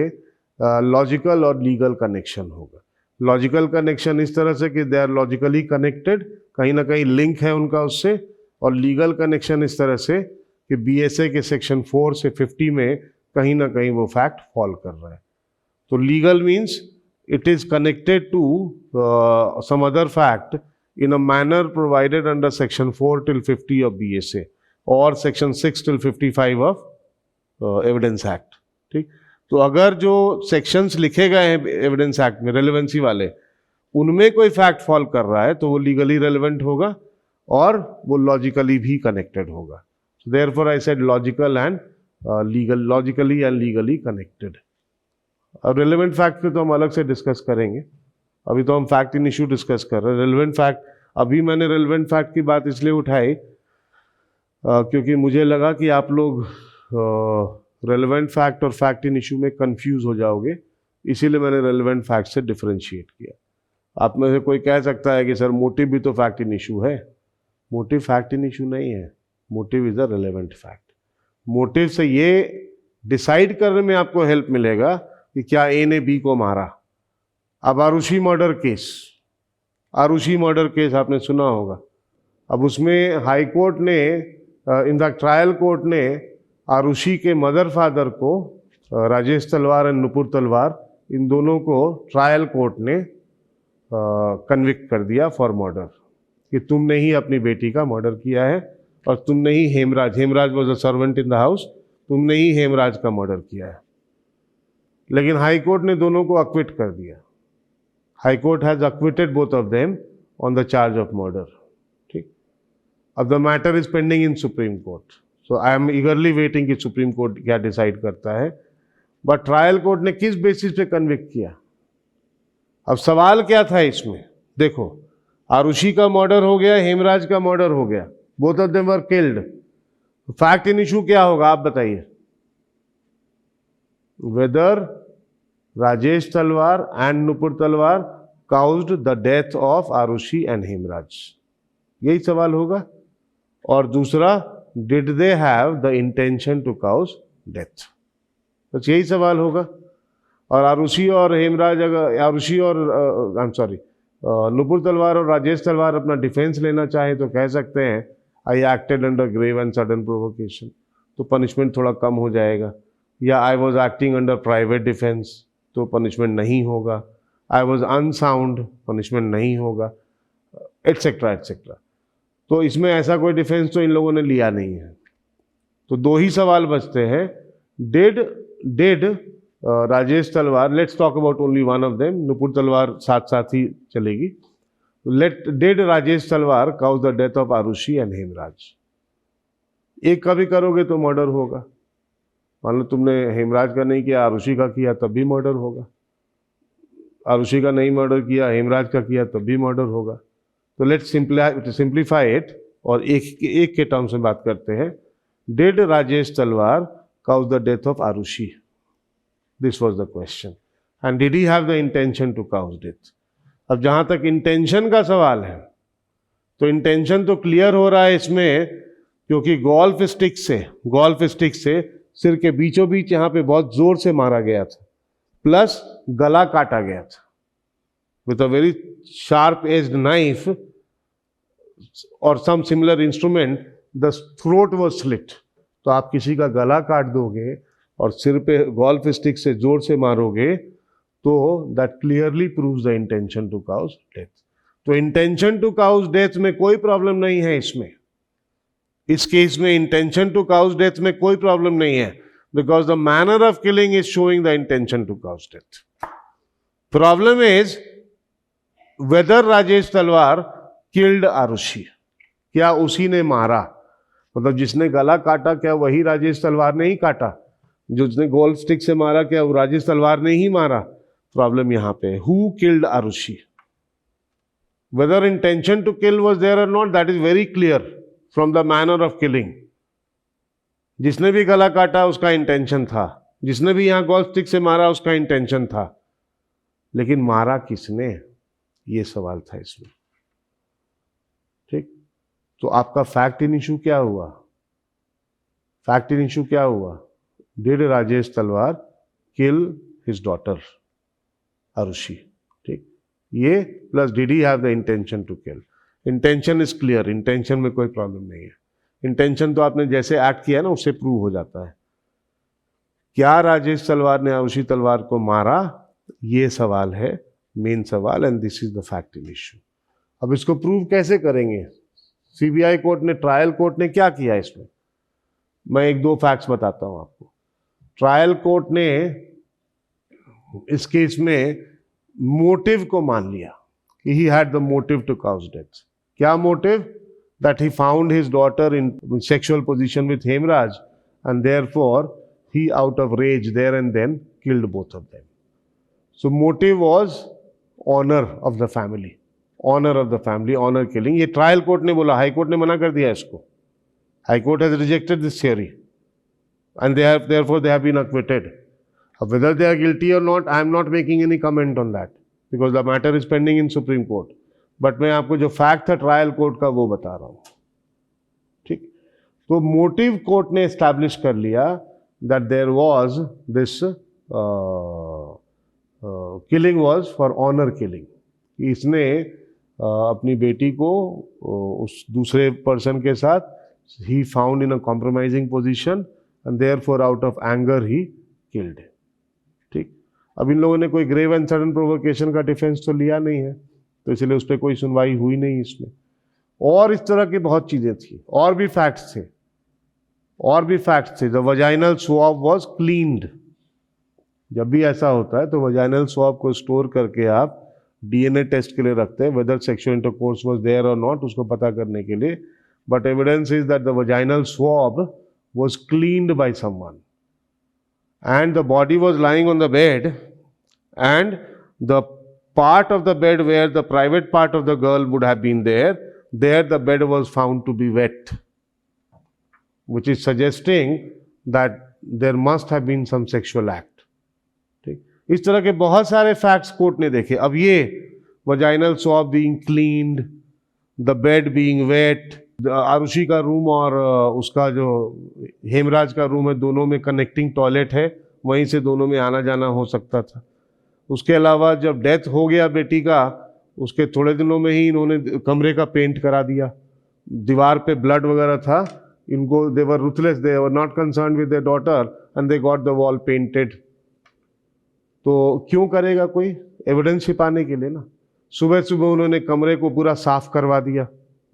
लॉजिकल और लीगल कनेक्शन होगा। लॉजिकल कनेक्शन इस तरह से कि दे आर लॉजिकली कनेक्टेड, कहीं ना कहीं लिंक है उनका उससे, और लीगल कनेक्शन इस तरह से कि बीएसए के सेक्शन 4 से 50 में कहीं ना कहीं वो फैक्ट फॉल कर रहा है। तो legal means it is connected to some other fact in a manner provided under section 4 till 50 of BSA or section 6 till 55 of evidence act. ठीक, तो अगर जो सेक्शंस लिखे गए हैं एविडेंस एक्ट में रेलेवेंसी वाले, उनमें कोई फैक्ट फॉल कर रहा है तो वो लीगली रेलेवेंट होगा और वो लॉजिकली भी कनेक्टेड होगा। Therefore I said logical and legal, logically and legally connected. अब रेलेवेंट फैक्ट पे तो हम अलग से डिस्कस करेंगे, अभी तो हम फैक्ट इन इशू डिस्कस कर रहे हैं। रेलेवेंट फैक्ट, अभी मैंने रेलेवेंट फैक्ट की बात इसलिए उठाई क्योंकि मुझे लगा कि आप लोग रेलेवेंट फैक्ट और फैक्ट इन इशू में कंफ्यूज हो जाओगे, इसीलिए मैंने रेलेवेंट फैक्ट से डिफरेंशिएट किया। आप में से कोई कह सकता है कि सर मोटिव भी तो फैक्ट इन इशू है। मोटिव फैक्ट इन इशू नहीं है, motive is a relevant fact. Motive से ये डिसाइड करने में आपको हेल्प मिलेगा कि क्या ए ने बी को मारा। अब Aarushi murder case, Aarushi murder case आपने सुना होगा। अब उसमें हाई कोर्ट ने, इन द ट्रायल कोर्ट ने आरुषि के मदर फादर को, राजेश तलवार एंड नुपुर तलवार, इन दोनों को ट्रायल कोर्ट ने कन्विक्ट कर दिया फॉर मर्डर, कि तुमने ही अपनी बेटी का मर्डर किया है और तुमने ही Hemraj, Hemraj was a servant in the house, तुमने ही हेमराज का मर्डर किया है। लेकिन हाई कोर्ट ने दोनों को अक्विट कर दिया। High court has acquitted both of them on the charge of murder. ठीक, अब the matter is pending in supreme court, so I am ईगरली waiting कि सुप्रीम कोर्ट क्या डिसाइड करता है। बट ट्रायल कोर्ट ने किस बेसिस पे कन्विक्ट किया? अब सवाल क्या था इसमें, देखो, आरुषि का मर्डर हो गया, हेमराज का मर्डर हो गया, both of them were killed. Fact in issue क्या होगा आप बताइए? वेदर राजेश तलवार एंड नुपुर तलवार caused the death of Aarushi and Hemraj, यही सवाल होगा। और दूसरा, did they have the intention to cause death, बस यही सवाल होगा। और आरुषि और हेमराज, अगर आरुषि और नुपुर तलवार और राजेश तलवार अपना डिफेंस लेना चाहे तो कह सकते हैं I acted under grave and sudden provocation, तो पनिशमेंट थोड़ा कम हो जाएगा। या I was acting under private defence, तो पनिशमेंट नहीं होगा। आई वॉज अनसाउंड, पनिशमेंट नहीं होगा, एटसेट्रा एटसेट्रा। तो इसमें ऐसा कोई डिफेंस तो इन लोगों ने लिया नहीं है। तो दो ही सवाल बचते हैं, did Rajesh Talwar, let's talk about only one of them, Nupur Talwar साथ साथ ही चलेगी। Did Rajesh Talwar cause the death of Aarushi and Hemraj? एक का भी करोगे तो मर्डर होगा। मान लो तुमने हेमराज का नहीं किया, आरुषि का किया, तब भी मर्डर होगा। आरुषि का नहीं मर्डर किया, हेमराज का किया, तब भी मर्डर होगा। तो लेट्स सिंप्लीफाई इट और एक के टर्म्स में बात करते हैं। Did Rajesh Talwar cause the death of Aarushi? This was the question. And did he have the intention to cause death? अब जहां तक इंटेंशन का सवाल है, तो इंटेंशन तो क्लियर हो रहा है इसमें, क्योंकि गोल्फ स्टिक से सिर के बीचों बीच यहां पे बहुत जोर से मारा गया था, प्लस गला काटा गया था with a very sharp edged knife और some similar instrument, the throat was slit. तो आप किसी का गला काट दोगे और सिर पे गोल्फ स्टिक से जोर से मारोगे, तो that clearly proves the intention to cause death. तो इंटेंशन टू काउज डेथ में कोई प्रॉब्लम नहीं है इसमें। इस केस में इंटेंशन टू काउज डेथ में कोई प्रॉब्लम नहीं है, because the manner of killing is showing the intention to cause death. Problem is whether Rajesh Talwar killed Arushi, क्या उसी ने मारा? मतलब जिसने गला काटा, क्या वही राजेश तलवार ने ही काटा? जो उसने गोल्फ स्टिक से मारा, क्या वो राजेश तलवार ने ही मारा? प्रॉब्लम यहां पे है, who killed Aarushi? Whether intention to kill was there or not, that is very clear from the manner of killing. जिसने भी गला काटा उसका इंटेंशन था, जिसने भी यहां गोल्फ स्टिक से मारा उसका इंटेंशन था, लेकिन मारा किसने, ये सवाल था इसमें। ठीक, तो आपका फैक्ट इन इशू क्या हुआ? फैक्ट इन इशू क्या हुआ? डिड राजेश तलवार किल हिज डॉटर आरुषि? ठीक, ये plus did he have the intention to kill. Intention is clear, intention में कोई प्रॉब्लम नहीं है। इंटेंशन तो आपने जैसे एक्ट किया ना उससे प्रूव हो जाता है। क्या राजेश तलवार ने आरुषि तलवार को मारा, ये सवाल है, मेन सवाल, and this is the fact in issue. अब इसको प्रूव कैसे करेंगे? सीबीआई कोर्ट ने, ट्रायल कोर्ट ने क्या किया इसमें? मैं एक दो फैक्ट्स बताता हूं आपको। ट्रायल कोर्ट ने इस केस में मोटिव को मान लिया कि he had the motive to cause death. क्या motive? That he found his daughter in sexual position with Hemraj and therefore he out of rage there and then killed both of them. So motive was honor of the family, honor of the family, honor killing. ये trial court ने बोला, high court ने मना कर दिया इसको। High court has rejected this theory and therefore they have been acquitted. Whether they are guilty or not, I am not making any comment on that because the matter is pending in Supreme Court. But मैं आपको जो fact था trial court का वो बता रहा हूँ। ठीक, तो मोटिव कोर्ट ने एस्टैब्लिश कर लिया that there was this killing was for honor killing. इसने अपनी बेटी को उस दूसरे पर्सन के साथ he found in a compromising position and therefore out of anger he killed. ठीक, अब इन लोगों ने कोई ग्रेव एंड सडन प्रोवोकेशन का डिफेंस तो लिया नहीं है, तो इसलिए उस पर कोई सुनवाई हुई नहीं इसमें। और इस तरह की बहुत चीजें थी, और भी फैक्ट्स थे, और भी फैक्ट्स थे। The vaginal swab was cleaned. जब भी ऐसा होता है तो वजाइनल स्वॉब को स्टोर करके आप डीएनए टेस्ट के लिए रखते हैं, whether sexual intercourse was there और नॉट, उसको पता करने के लिए। But evidence is that the vaginal swab was cleaned by someone and the body was lying on the bed and the part of the bed where the private part of the girl would have been there the bed was found to be wet, which is suggesting that there must have been some sexual act. ठीक, इस तरह के बहुत सारे facts court ने देखे। अब ये vaginal swab being cleaned, the bed being wet, Aarushi का रूम और उसका जो हेमराज का रूम है, दोनों में कनेक्टिंग टॉयलेट है, वहीं से दोनों में आना जाना हो सकता था। उसके अलावा जब डेथ हो गया बेटी का, उसके थोड़े दिनों में ही इन्होंने कमरे का पेंट करा दिया, दीवार पे ब्लड वगैरह था। इनको they were ruthless, they were not concern with their daughter and they got the wall painted. तो क्यों करेगा कोई? एविडेंस छिपाने के लिए ना। सुबह सुबह उन्होंने कमरे को पूरा साफ करवा दिया,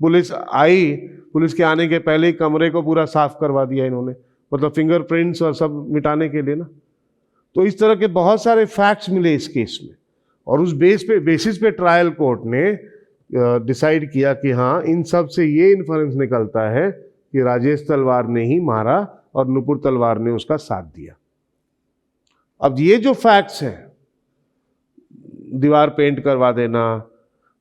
पुलिस आई, पुलिस के आने के पहले ही कमरे को पूरा साफ करवा दिया इन्होंने, मतलब फिंगरप्रिंट्स और सब मिटाने के लिए ना। तो इस तरह के बहुत सारे फैक्ट्स मिले इस केस में, और उस बेसिस पे ट्रायल कोर्ट ने डिसाइड किया कि हाँ, इन सब से ये इन्फरेंस निकलता है कि राजेश तलवार ने ही मारा और नुपुर तलवार ने उसका साथ दिया। अब ये जो फैक्ट्स हैं, दीवार पेंट करवा देना,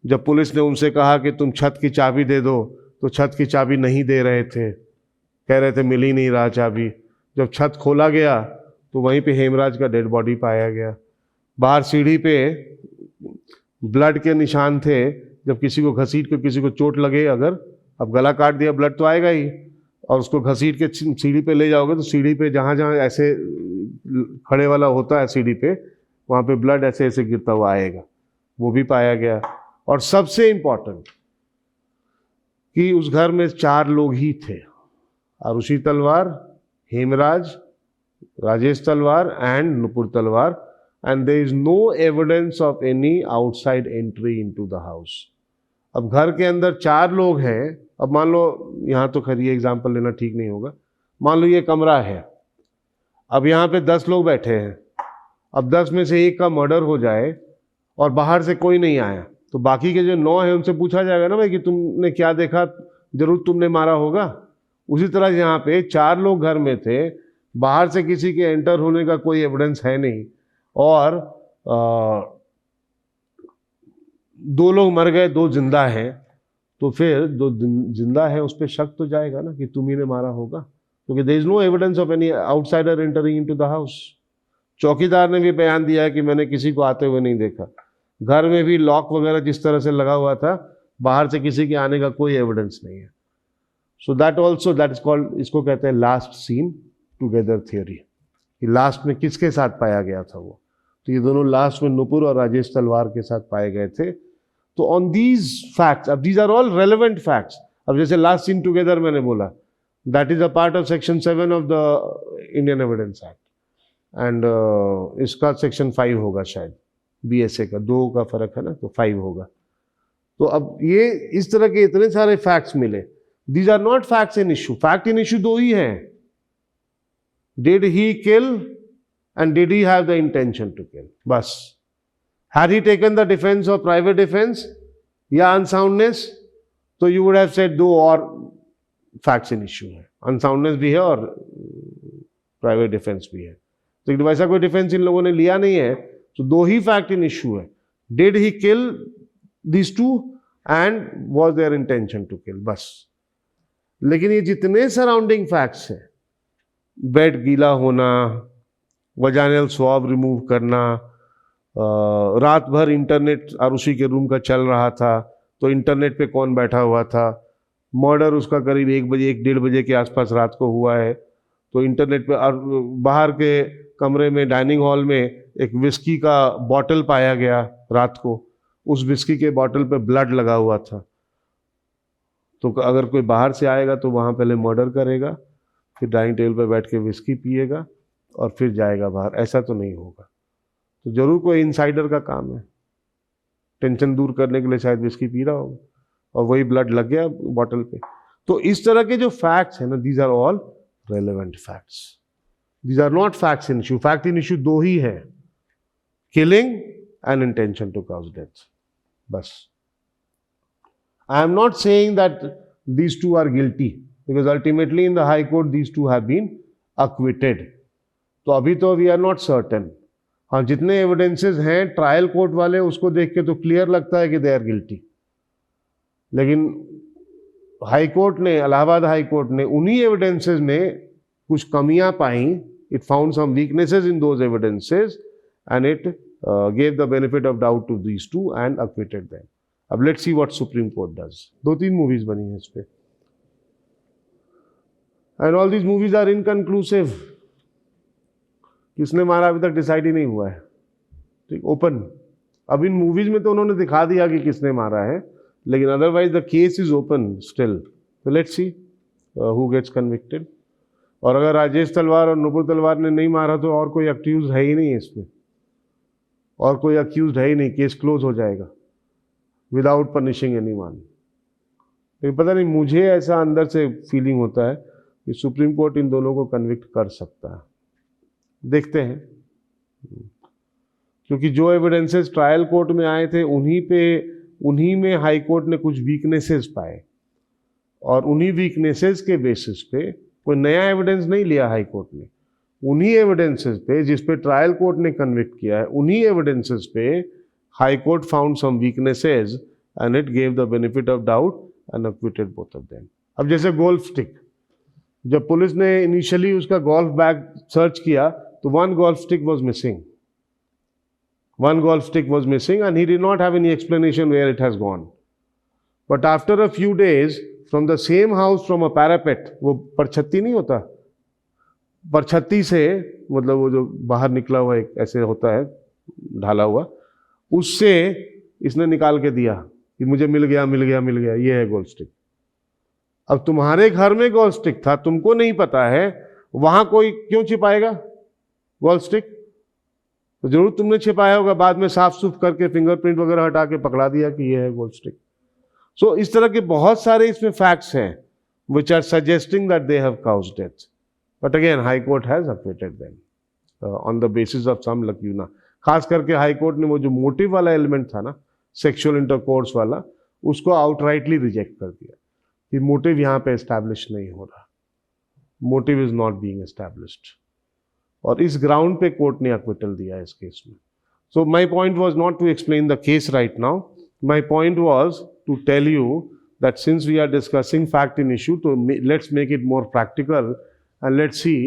जब पुलिस ने उनसे कहा कि तुम छत की चाबी दे दो तो छत की चाबी नहीं दे रहे थे, कह रहे थे मिल ही नहीं रहा चाबी। जब छत खोला गया तो वहीं पे हेमराज का डेड बॉडी पाया गया। बाहर सीढ़ी पे ब्लड के निशान थे, जब किसी को घसीट के किसी को चोट लगे, अगर अब गला काट दिया ब्लड तो आएगा ही, और उसको घसीट के सीढ़ी पे ले जाओगे तो सीढ़ी पे जहाँ जहाँ ऐसे खड़े वाला होता है सीढ़ी पे, वहाँ पे ब्लड ऐसे ऐसे गिरता हुआ आएगा, वो भी पाया गया। और सबसे इम्पोर्टेंट कि उस घर में 4 लोग ही थे, आरुषि तलवार, हेमराज, राजेश तलवार and Nupur Talwar, and there is no evidence of any outside entry into the house. अब घर के अंदर 4 लोग हैं। अब मान लो, यहाँ तो खैर ये एग्जाम्पल लेना ठीक नहीं होगा, मान लो ये कमरा है, अब यहाँ पे 10 लोग बैठे हैं। अब 10 में से एक का मर्डर हो जाए और बाहर से कोई नहीं आया, तो बाकी के जो 9 हैं उनसे पूछा जाएगा ना भाई कि तुमने क्या देखा, जरूर तुमने मारा होगा। उसी तरह यहाँ पे 4 लोग घर में थे, बाहर से किसी के एंटर होने का कोई एविडेंस है नहीं, और 2 लोग मर गए, 2 जिंदा हैं, तो फिर 2 जिंदा है उस पर शक तो जाएगा ना कि तुम ही ने मारा होगा, क्योंकि there is no evidence of any outsider entering into the house. चौकीदार ने भी बयान दिया है कि मैंने किसी को आते हुए नहीं देखा। घर में भी लॉक वगैरह जिस तरह से लगा हुआ था, बाहर से किसी के आने का कोई एविडेंस नहीं है। So that also, that is called, इसको कहते हैं लास्ट सीन टुगेदर थ्योरी, कि लास्ट में किसके साथ पाया गया था वो। तो ये दोनों लास्ट में नुपुर और राजेश तलवार के साथ पाए गए थे। तो ऑन दीज फैक्ट्स, अब these are all relevant facts. अब जैसे लास्ट सीन टुगेदर मैंने बोला, that is a part of section 7 of the Indian evidence act, and इसका सेक्शन 5 होगा शायद, BSA का 2 का फर्क है ना, तो 5 होगा। तो अब ये इस तरह के इतने सारे फैक्ट्स मिले। These are not facts in issue. Fact in issue 2 ही हैं, did he kill and did he have the intention to kill, बस। Had he taken the defense or private defense या unsoundness, तो you would have said 2 और facts in issue है, unsoundness भी है और private defense भी है। तो वैसा कोई डिफेंस इन लोगों ने लिया नहीं है, तो 2 ही फैक्ट इन इशू है, did he kill these 2 and was their intention to kill, बस। लेकिन ये जितने सराउंडिंग फैक्ट्स हैं, बेड गीला होना, वजाइनल स्वैब रिमूव करना, रात भर इंटरनेट आरुषि के रूम का चल रहा था, तो इंटरनेट पे कौन बैठा हुआ था, मर्डर उसका करीब 1 बजे 1-1:30 बजे के आसपास रात को हुआ है, तो इंटरनेट पे, और बाहर के कमरे में डाइनिंग हॉल में एक विस्की का बॉटल पाया गया रात को, उस विस्की के बॉटल पे ब्लड लगा हुआ था। तो अगर कोई बाहर से आएगा तो वहाँ पहले मर्डर करेगा, फिर डाइनिंग टेबल पे बैठ के विस्की पिएगा और फिर जाएगा बाहर, ऐसा तो नहीं होगा। तो जरूर कोई इनसाइडर का काम है, टेंशन दूर करने के लिए शायद विस्की पी रहा होगा और वही ब्लड लग गया बॉटल पे। तो इस तरह के जो फैक्ट्स हैं ना, these are all relevant facts, these are not facts in issue. Fact in issue 2 ही है, killing and intention to cause death, बस। I am not saying that these 2 are guilty, because ultimately in the high court these 2 have been acquitted. तो अभी तो we are not certain. हाँ, जितने evidences हैं trial court वाले, उसको देख के तो क्लियर लगता है कि दे आर गिल्टी, लेकिन हाई कोर्ट ने, इलाहाबाद हाई कोर्ट ने उन्हीं एविडेंसेस में कुछ कमियां पाई। It found some weaknesses in those evidences and it gave the benefit of doubt to these 2 and acquitted them. अब let's see what Supreme Court does. 2-3 movies बनी हैं इस पे, and all these movies are inconclusive. किसने मारा अभी तक decide ही नहीं हुआ है, ठीक, ओपन। अब इन मूवीज में तो उन्होंने दिखा दिया कि किसने मारा है, लेकिन otherwise the case is open still. तो let's see who gets convicted. और अगर राजेश तलवार और नुपुर तलवार ने नहीं मारा तो और कोई अक्यूज है ही नहीं इसमें, और कोई अक्यूज है ही नहीं, केस क्लोज हो जाएगा विदाउट पनिशिंग एनीवन। लेकिन पता नहीं, मुझे ऐसा अंदर से फीलिंग होता है कि सुप्रीम कोर्ट इन दोनों को कन्विक्ट कर सकता है। देखते हैं, क्योंकि जो एविडेंसेस ट्रायल कोर्ट में आए थे उन्हीं में हाई कोर्ट ने कुछ वीकनेसेस पाए, और उन्हीं वीकनेसेस के बेसिस पे कोई नया एविडेंस नहीं लिया हाई कोर्ट ने। उन्हीं एविडेंसेस पे जिस पे ट्रायल कोर्ट ने कन्विक्ट किया है, उन्हीं एविडेंसेस पे high court found some weaknesses and it gave the benefit of doubt and acquitted both of them. अब जैसे गोल्फ स्टिक, जब पुलिस ने इनिशियली उसका गोल्फ बैग सर्च किया तो one golf stick was missing. One golf stick was missing and he did not have any explanation where it has gone. But after a few days, from the same house, from a parapet, वो परछत्ती नहीं होता, परछत्ती से मतलब वो जो बाहर निकला हुआ एक ऐसे होता है ढाला हुआ, उससे इसने निकाल के दिया कि मुझे मिल गया मिल गया मिल गया, ये है गोल्फ स्टिक। अब तुम्हारे घर में गोल्फ स्टिक था, तुमको नहीं पता है, वहां कोई क्यों छिपाएगा गोल्फ स्टिक? तो जरूर तुमने छिपाया होगा, बाद में साफ सुफ करके फिंगरप्रिंट वगैरह हटा के पकड़ा दिया कि ये है गोल्फ स्टिक। सो इस तरह के बहुत सारे इसमें फैक्ट्स हैं which are suggesting that they have caused death. But again, High Court has acquitted them on the basis of some lacuna. खास करके हाई कोर्ट ने वो जो मोटिव वाला एलिमेंट था ना, सेक्सुअल इंटरकोर्स वाला, उसको आउटराइटली रिजेक्ट कर दिया कि मोटिव यहाँ पे एस्टैब्लिश नहीं हो रहा, motive is not being established. और इस ग्राउंड पे कोर्ट ने अक्विटल दिया इस केस में. So my point was not to explain the case right now. My point was to tell you that since we are discussing fact in issue, so let's make it more practical and let's see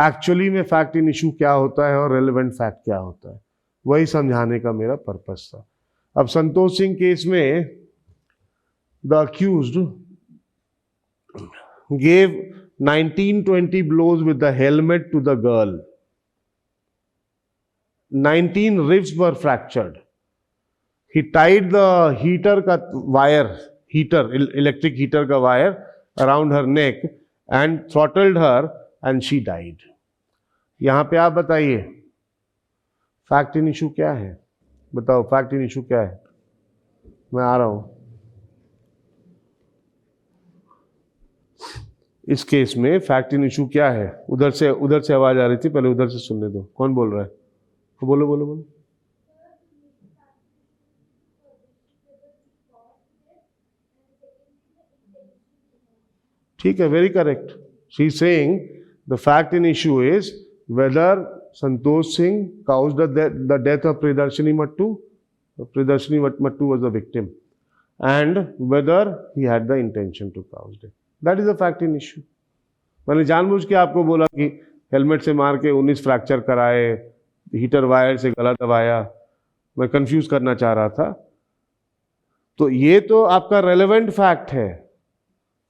actually में fact in issue क्या होता है और relevant fact क्या होता है. वही समझाने का मेरा पर्पस था. अब संतोष सिंह केस में the accused gave 19-20 blows with the helmet to the girl. 19 ribs were fractured. He tied the heater का wire, electric heater का wire around her neck and throttled her and she died. यहाँ पे आप बताइए fact in issue क्या है? बताओ fact in issue क्या है? मैं आ रहा हूं. इस केस में फैक्ट इन इशू क्या है? उधर से आवाज आ रही थी, पहले उधर से सुनने दो. कौन बोल रहा है? बोलो बोलो बोलो. ठीक है, very correct. She is saying the fact in issue is whether Santosh Singh caused the death of Priyadarshini Mattu. Priyadarshini Mattu was the victim, and whether he had the intention to cause death. That is the fact in issue. मैंने जानबूझ के आपको बोला कि helmet से मार के 19 fracture कराए, हीटर वायर से गला दबाया, मैं कंफ्यूज करना चाह रहा था. तो ये तो आपका रेलेवेंट फैक्ट है.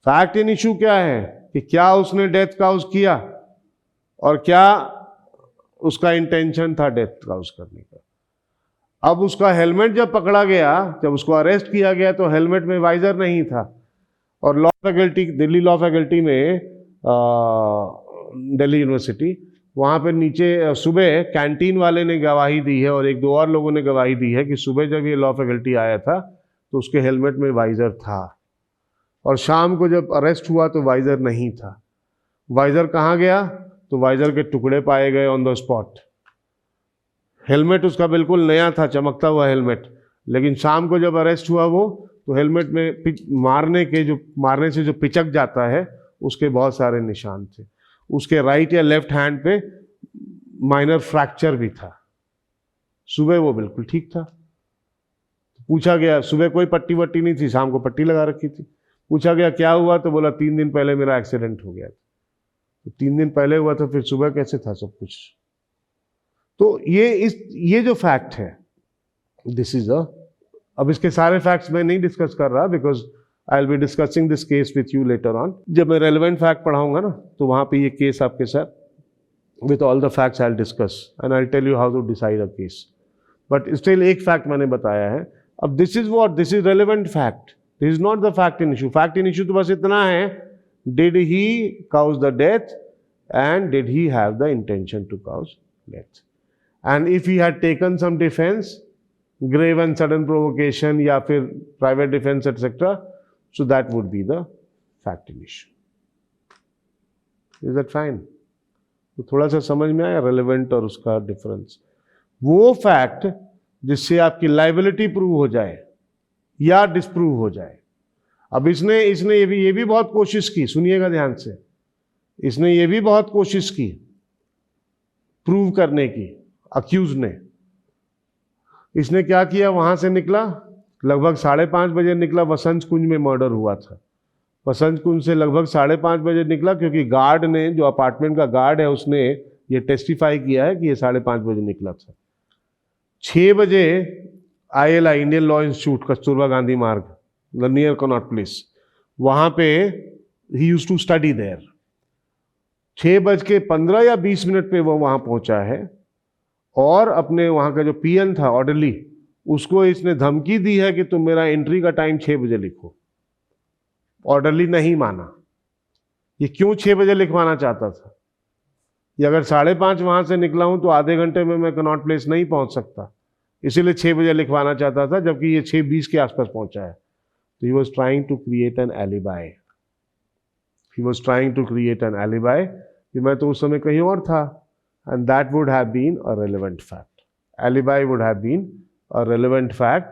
फैक्ट इन इशू क्या है कि क्या उसने डेथ काउज किया और क्या उसका इंटेंशन था डेथ काउज करने का. अब उसका हेलमेट जब पकड़ा गया, जब उसको अरेस्ट किया गया तो हेलमेट में वाइजर नहीं था. और law faculty, Delhi law faculty में, दिल्ली यूनिवर्सिटी, वहाँ पे नीचे सुबह कैंटीन वाले ने गवाही दी है और एक दो और लोगों ने गवाही दी है कि सुबह जब ये लॉ फैकल्टी आया था तो उसके हेलमेट में वाइजर था और शाम को जब अरेस्ट हुआ तो वाइजर नहीं था. वाइजर कहाँ गया? तो वाइजर के टुकड़े पाए गए ऑन द स्पॉट. हेलमेट उसका बिल्कुल नया था, चमकता हुआ हेलमेट, लेकिन शाम को जब अरेस्ट हुआ वो, तो हेलमेट में मारने से जो पिचक जाता है उसके बहुत सारे निशान थे. उसके राइट या लेफ्ट हैंड पे माइनर फ्रैक्चर भी था. सुबह वो बिल्कुल ठीक था. पूछा गया, सुबह कोई पट्टी वट्टी नहीं थी, शाम को पट्टी लगा रखी थी. पूछा गया क्या हुआ, तो बोला 3 दिन पहले मेरा एक्सीडेंट हो गया था. तो 3 दिन पहले हुआ तो फिर सुबह कैसे था सब कुछ? तो ये जो फैक्ट है, दिस इज अब इसके सारे फैक्ट्स मैं नहीं डिस्कस कर रहा because I will be discussing this case with you later on. जब मैं रेलेवेंट फैक्ट पढ़ाऊंगा ना तो वहां पे ये केस आपके साथ with all the facts I will discuss and I will tell you how to decide a case. But still एक फैक्ट मैंने बताया है. अब this is what, this is relevant fact, this is not the fact in issue. Fact in issue तो बस इतना है, did he cause the death and did he have the intention to cause death. And if he had taken some defence, grave and sudden provocation या फिर private defense etc. So that would be the fact in issue. Is that fine? तो थोड़ा सा समझ में आया relevant और उसका difference. वो fact जिससे आपकी liability prove हो जाए या disprove हो जाए. अब इसने ये भी बहुत कोशिश की, सुनिएगा ध्यान से, इसने ये भी बहुत कोशिश की प्रूव करने की, अक्यूज ने. इसने क्या किया, वहां से निकला लगभग 5:30 बजे निकला. वसंत कुंज में मर्डर हुआ था. वसंत कुंज से लगभग 5:30 बजे निकला क्योंकि गार्ड ने, जो अपार्टमेंट का गार्ड है, उसने ये टेस्टिफाई किया है कि ये 5:30 बजे निकला था. 6 बजे ILI, Indian law institute, Kasturba Gandhi Marg, near Connaught Place, वहां पे ही यूज्ड टू स्टडी देयर. 6:15 या 20 पे वो वहां पहुंचा है और अपने वहां का जो पीएन था, ऑर्डरली, उसको इसने धमकी दी है कि तुम मेरा एंट्री का टाइम 6 बजे लिखो. ऑर्डरली नहीं माना. ये क्यों 6 बजे लिखवाना चाहता था? ये अगर 5:30 वहां से निकला हूं तो आधे घंटे में मैं कनॉट प्लेस नहीं पहुंच सकता, इसीलिए 6 बजे लिखवाना चाहता था, जबकि ये 6:20 के आसपास पहुंचा है. तो he was trying to create an alibi. He was trying to create an alibi कि मैं तो उस समय कहीं और था. And that would have been a relevant fact. Alibi would have been a relevant fact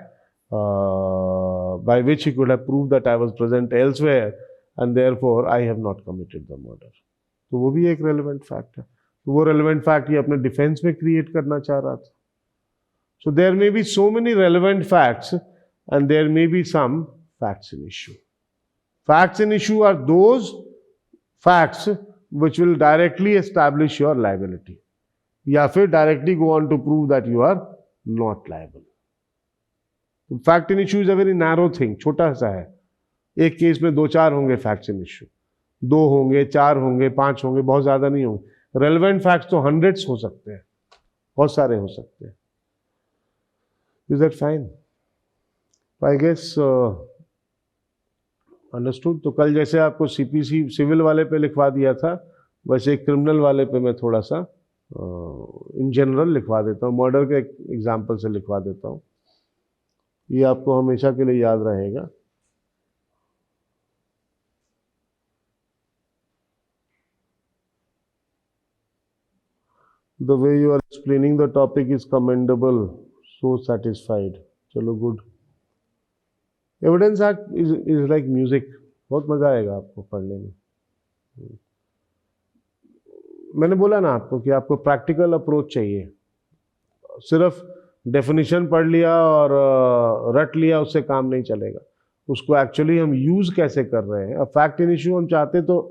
by which he could have proved that I was present elsewhere and therefore I have not committed the murder. तो वो भी एक relevant fact है. तो वो relevant fact ये अपने defence में क्रिएट करना चाह रहा था. So there may be so many relevant facts and there may be some facts in issue. Facts in issue are those facts which will directly establish your liability या फिर directly go on to prove that you are not liable. Fact in issue is a very narrow thing, छोटा सा है. एक case में 2-4 होंगे facts in issue, 2 होंगे, 4 होंगे, 5 होंगे, बहुत ज्यादा नहीं होंगे. Relevant facts तो hundreds हो सकते हैं, बहुत सारे हो सकते हैं. Is that fine? I guess understood. तो कल जैसे आपको सीपीसी सिविल वाले पे लिखवा दिया था, वैसे क्रिमिनल वाले पे मैं थोड़ा सा इन जनरल लिखवा देता हूँ, मर्डर के एग्जांपल से लिखवा देता हूँ. ये आपको हमेशा के लिए याद रहेगा. The way you are explaining the topic is commendable, so satisfied. चलो good. Evidence Act is like music. बहुत मजा आएगा आपको पढ़ने में. मैंने बोला ना आपको कि आपको प्रैक्टिकल अप्रोच चाहिए. सिर्फ डेफिनेशन पढ़ लिया और रट लिया उससे काम नहीं चलेगा. उसको एक्चुअली हम यूज कैसे कर रहे हैं. अब फैक्ट इन इश्यू हम चाहते तो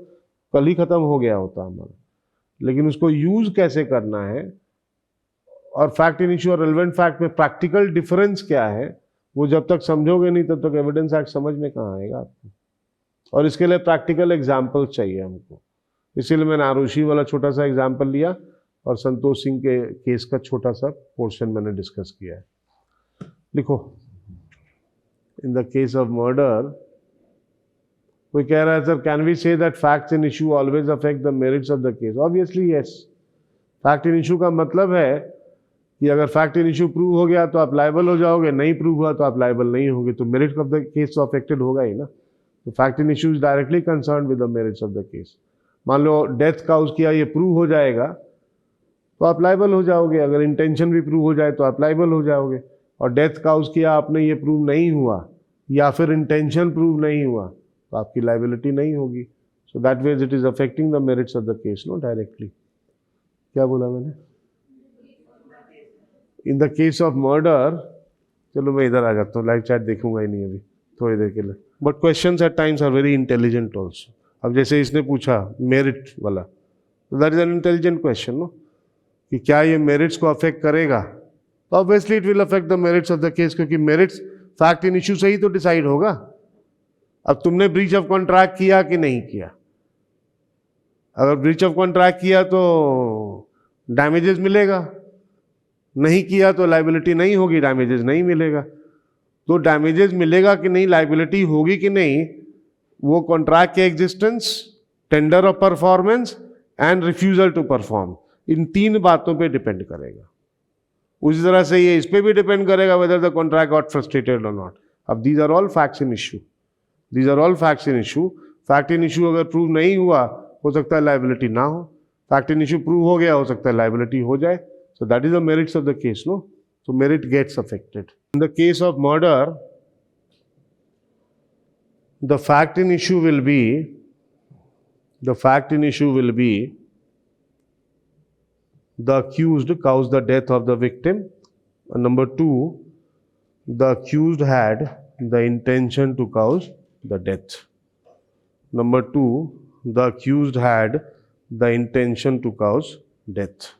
कल ही खत्म हो गया होता हमारा, लेकिन उसको यूज कैसे करना है और फैक्ट इन इश्यू और रेलेवेंट फैक्ट में प्रैक्टिकल डिफरेंस क्या है, वो जब तक समझोगे नहीं तब तक एविडेंस एक्ट समझ में कहाँ आएगा आपको. और इसके लिए प्रैक्टिकल एग्जाम्पल चाहिए हमको. इसीलिए मैंने आरुषि वाला छोटा सा एग्जाम्पल लिया और संतोष सिंह के केस का छोटा सा पोर्शन मैंने डिस्कस किया है. लिखो. In the case of murder, कोई कह रहा है sir can we say that facts in issue always affect the merits of the case. Obviously yes. Fact in issue का मतलब है कि अगर फैक्ट इन इशू प्रूव हो गया तो आप लायबल हो जाओगे, नहीं प्रूव हुआ तो आप लायबल नहीं होगे. तो मेरिट ऑफ द केस तो अफेक्टेड होगा ही ना. तो fact in issue is directly concern with the merits of the case. मान लो डेथ काउज किया, ये प्रूव हो जाएगा तो आप लायबल हो जाओगे. अगर इंटेंशन भी प्रूव हो जाए तो आप लायबल हो जाओगे. और डेथ काउज किया आपने, ये प्रूव नहीं हुआ या फिर इंटेंशन प्रूव नहीं हुआ तो आपकी लायबिलिटी नहीं होगी. So that ways it is affecting the merits of the case, no directly. क्या बोला मैंने? In the case of murder, चलो मैं इधर आ जाता हूँ, लाइव चैट देखूंगा ही नहीं अभी थोड़ी देर के लिए. But questions at times are very intelligent also. अब जैसे इसने पूछा मेरिट वाला, तो that is an intelligent question, no, कि क्या ये मेरिट्स को अफेक्ट करेगा. तो obviously it will affect the merits of the case, क्योंकि मेरिट्स फैक्ट इन इश्यू से ही तो डिसाइड होगा. अब तुमने ब्रीच ऑफ कॉन्ट्रैक्ट किया कि नहीं किया. अगर ब्रीच ऑफ कॉन्ट्रैक्ट किया तो डैमेजेस मिलेगा, नहीं किया तो लायबिलिटी नहीं होगी, डैमेजेस नहीं मिलेगा. तो डैमेजेस मिलेगा कि नहीं, लायबिलिटी होगी कि नहीं, वो कॉन्ट्रैक्ट के existence, tender of performance and refusal to perform, इन 3 बातों पे डिपेंड करेगा. उसी तरह से ये इस पे भी डिपेंड करेगा whether the contract got frustrated और नॉट. अब these are all facts in issue. These are all facts in issue. Fact in issue अगर प्रूव नहीं हुआ, हो सकता है लायबिलिटी ना हो. फैक्ट इन इशू प्रूव हो गया, हो सकता है लायबिलिटी हो जाए. So that is the merits of the case, no? So merit gets affected. In the case of murder, the fact in issue will be the accused caused the death of the victim. And number 2, the accused had the intention to cause the death. Number 2, the accused had the intention to cause death.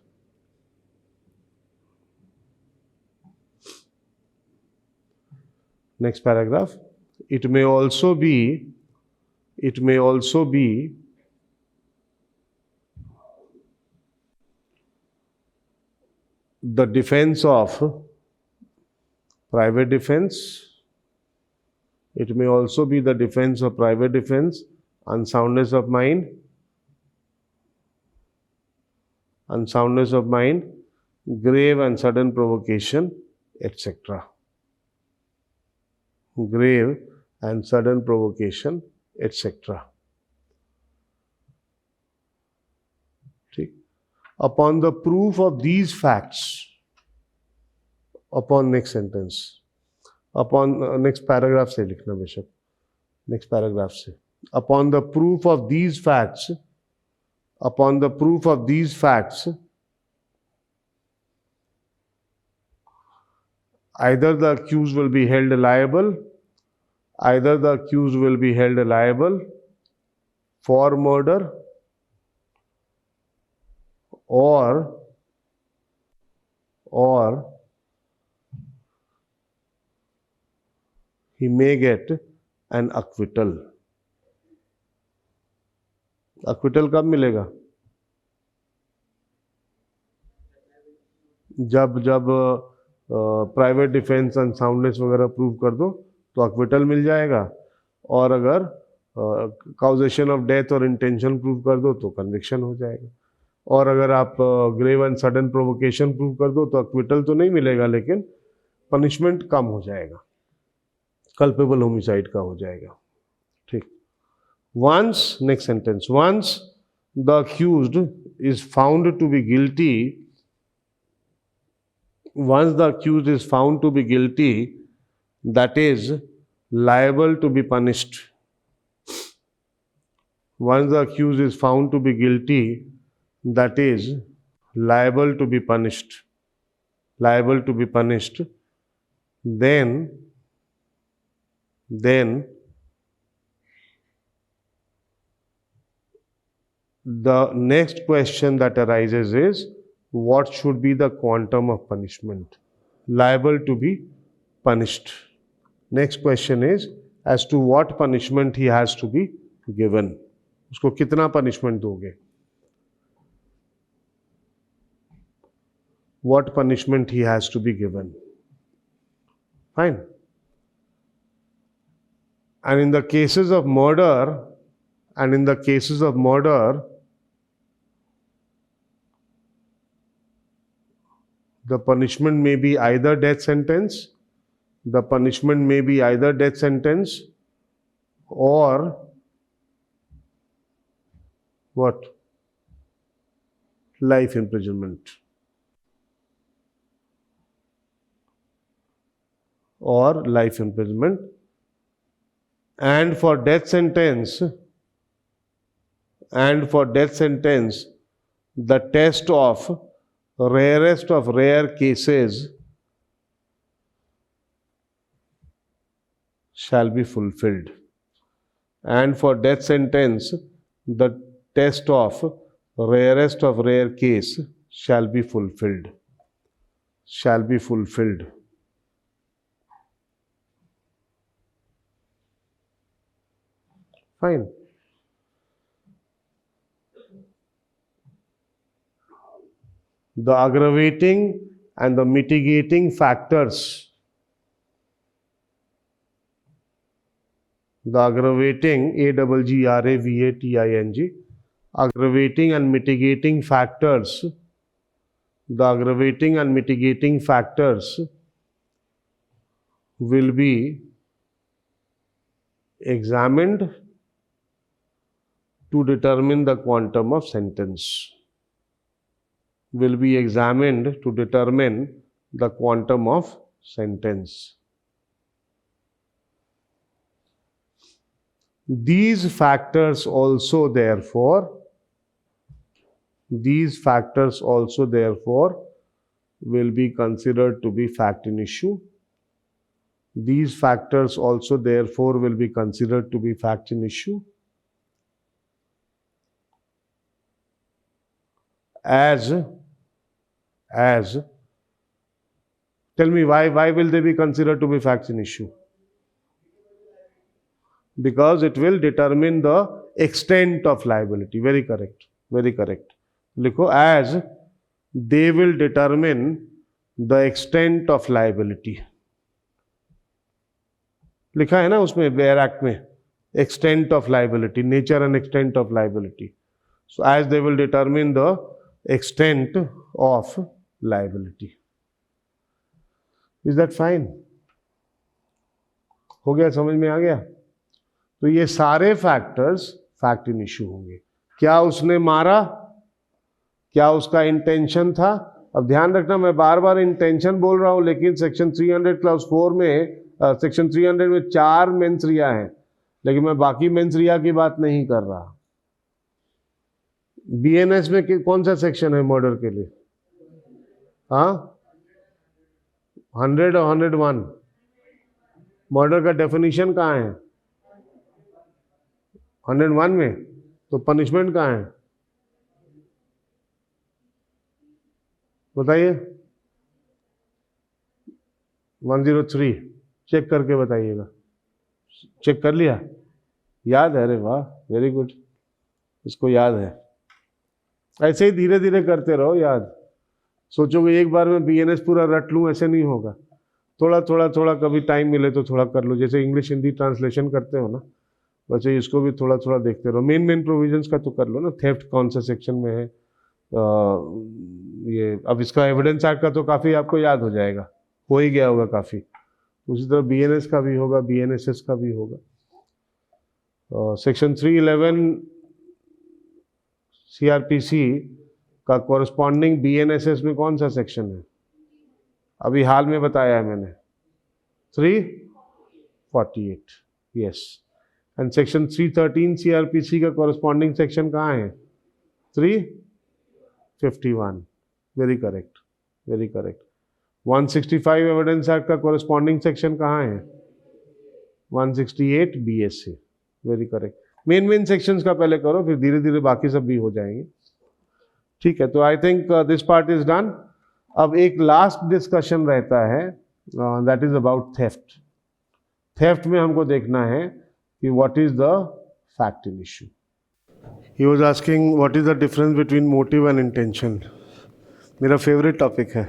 Next paragraph. It may also be the defense of private defense. It may also be the defense of private defense, unsoundness of mind, grave and sudden provocation, etc. Grave and sudden provocation, etc. Upon the proof of these facts, upon next sentence, upon next paragraph से लिखना बेशक, next paragraph से, upon the proof of these facts, upon the proof of these facts, either the accused will be held liable, either the accused will be held liable for murder, or he may get an acquittal. Acquittal कब मिलेगा? जब private defence unsoundness वगैरह prove कर दो तो acquittal मिल जाएगा, और अगर काउजेशन ऑफ डेथ और इंटेंशन प्रूव कर दो तो कन्विक्शन हो जाएगा, और अगर आप grave and sudden provocation prove कर दो तो अक्विटल तो नहीं मिलेगा, लेकिन पनिशमेंट कम हो जाएगा, कल्पेबल होमिसाइड का हो जाएगा। ठीक। Once, next sentence, once the accused is found to be guilty, once the accused is found to be guilty, that is liable to be punished. Once the accused is found to be guilty, that is liable to be punished. Liable to be punished. Then the next question that arises is, what should be the quantum of punishment? Liable to be punished. Next question is as to what punishment he has to be given. उसको कितना punishment दोगे? What punishment he has to be given? Fine. And in the cases of murder, the punishment may be either death sentence, or what? Life imprisonment. Or life imprisonment. And for death sentence, the test of rarest of rare cases shall be fulfilled. And for death sentence, the test of rarest of rare case shall be fulfilled. Fine. The aggravating and the mitigating factors. The aggravating, aggravating, aggravating and mitigating factors. The aggravating and mitigating factors will be examined to determine the quantum of sentence. Will be examined to determine the quantum of sentence. These factors also therefore will be considered to be fact in issue. These factors also therefore will be considered to be fact in issue. As tell me why will they be considered to be facts in issue? Because it will determine the extent of liability. Very correct. Likho, as they will determine the extent of liability. लिखा है ना उसमें bare act में, extent of liability, nature and extent of liability. So as they will determine the extent of liability. Is that fine? हो गया, समझ में आ गया? तो ये सारे फैक्टर्स फैक्ट इन इश्यू होंगे। क्या उसने मारा, क्या उसका इंटेंशन था? अब ध्यान रखना, मैं बार बार इंटेंशन बोल रहा हूं, लेकिन सेक्शन 300 क्लास 4 में सेक्शन 300 में 4 मेंस रिया हैं, लेकिन मैं बाकी मेंस रिया की बात नहीं कर रहा। बीएनएस में कौन सा सेक्शन है मर्डर के लिए? हाँ, 100 और 101। मर्डर का डेफिनेशन कहाँ है? 101 में। तो पनिशमेंट कहाँ है बताइए? 103। चेक करके बताइएगा। चेक कर लिया? याद है? अरे वाह, वेरी गुड, इसको याद है। ऐसे ही धीरे धीरे करते रहो याद। सोचोगे एक बार में बीएनएस पूरा रट लूं, ऐसे नहीं होगा। थोड़ा थोड़ा थोड़ा, कभी टाइम मिले तो थोड़ा कर लो। जैसे इंग्लिश हिंदी ट्रांसलेशन करते हो ना, वैसे इसको भी थोड़ा थोड़ा देखते रहो। मेन मेन प्रोविजंस का तो कर लो ना। थेफ्ट कौन सा सेक्शन में है, ये अब इसका एविडेंस एक्ट का तो काफ़ी आपको याद हो जाएगा, हो ही गया होगा काफ़ी। उसी तरह बीएनएस का भी होगा, बीएनएसएस का भी होगा। सेक्शन 311 सीआरपीसी का कॉरस्पॉन्डिंग बीएनएसएस में कौन सा सेक्शन है? अभी हाल में बताया है मैंने, 348। यस। एंड सेक्शन 313 सीआरपीसी का कॉरस्पॉन्डिंग सेक्शन कहाँ है? 351। Very correct, very correct. 165 evidence act का कॉरस्पॉन्डिंग सेक्शन कहाँ है? 168 BSA. Very correct. Main main sections का पहले करो, फिर धीरे धीरे बाकी सब भी हो जाएंगे। ठीक है, तो I think this part is done. अब एक लास्ट डिस्कशन रहता है, that is about theft. Theft में हमको देखना है कि what is the fact in issue. He was asking what is the difference between motive and intention. मेरा फेवरेट टॉपिक है,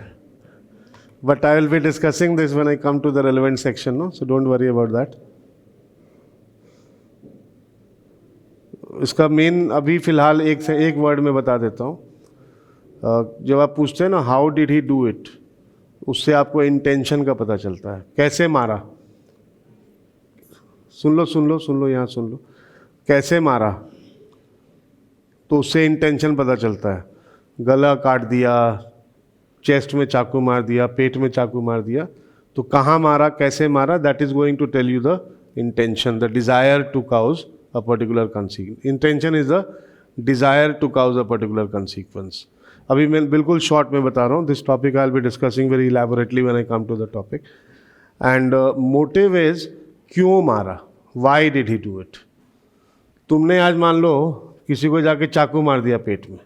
but I will be discussing this when I come to the relevant section, no, so don't worry about that. इसका main अभी फिलहाल एक से एक word में बता देता हूँ। जब आप पूछते हैं ना how did he do it, उससे आपको इंटेंशन का पता चलता है। कैसे मारा, सुन लो सुन लो सुन लो, यहाँ सुन लो। कैसे मारा, तो उससे इंटेंशन पता चलता है। गला काट दिया, चेस्ट में चाकू मार दिया, पेट में चाकू मार दिया, तो कहाँ मारा, कैसे मारा, that is going to tell you the intention, the desire to cause a particular consequence. Intention is the desire to cause a particular consequence. अभी मैं बिल्कुल शॉर्ट में बता रहा हूँ. This topic I'll be discussing very elaborately when I come to the topic. And motive is क्यों मारा, why did he do it. तुमने आज मान लो किसी को जाके चाकू मार दिया पेट में,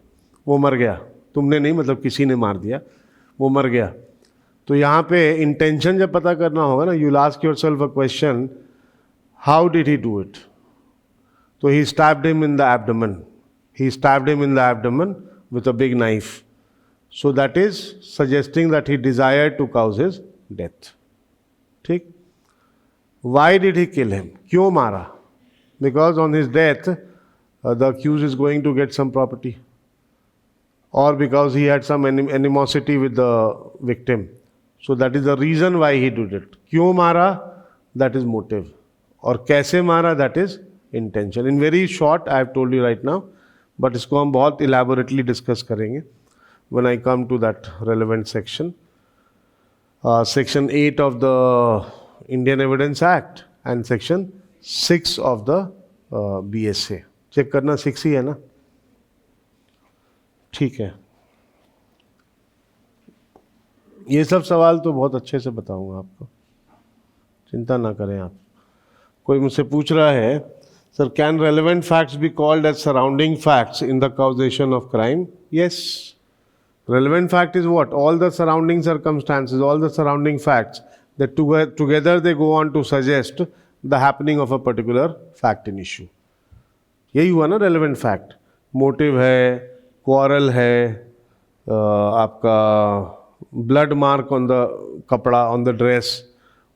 वो मर गया. तुमने नहीं, मतलब किसी ने मार दिया, वो मर गया. तो यहाँ पे इंटेंशन जब पता करना होगा ना, you'll ask yourself a question, how did he do it. So he stabbed him in the abdomen. He stabbed him in the abdomen with a big knife. So that is suggesting that he desired to cause his death. ठीक? Why did he kill him? क्यों मारा? Because on his death, the accused is going to get some property. Or because he had some animosity with the victim. So that is the reason why he did it. क्यों मारा? That is motive. और कैसे मारा? That is intention. In very short, I have told you right now, but इसको हम बहुत elaborately discuss करेंगे when I come to that relevant section. Section 8 of the Indian Evidence Act and Section 6 of the BSA. Check करना 6 ही है ना? ठीक है. ये सब सवाल तो बहुत अच्छे से बताऊंगा आपको, चिंता ना करें आप. कोई मुझसे पूछ रहा है, Sir, can relevant facts be called as surrounding facts in the causation of crime? Yes. Relevant fact is what? All the surrounding circumstances, all the surrounding facts that together they go on to suggest the happening of a particular fact in issue. यही हुआ ना relevant fact. Motive है, quarrel है, आपका blood mark on the कपड़ा, on the dress,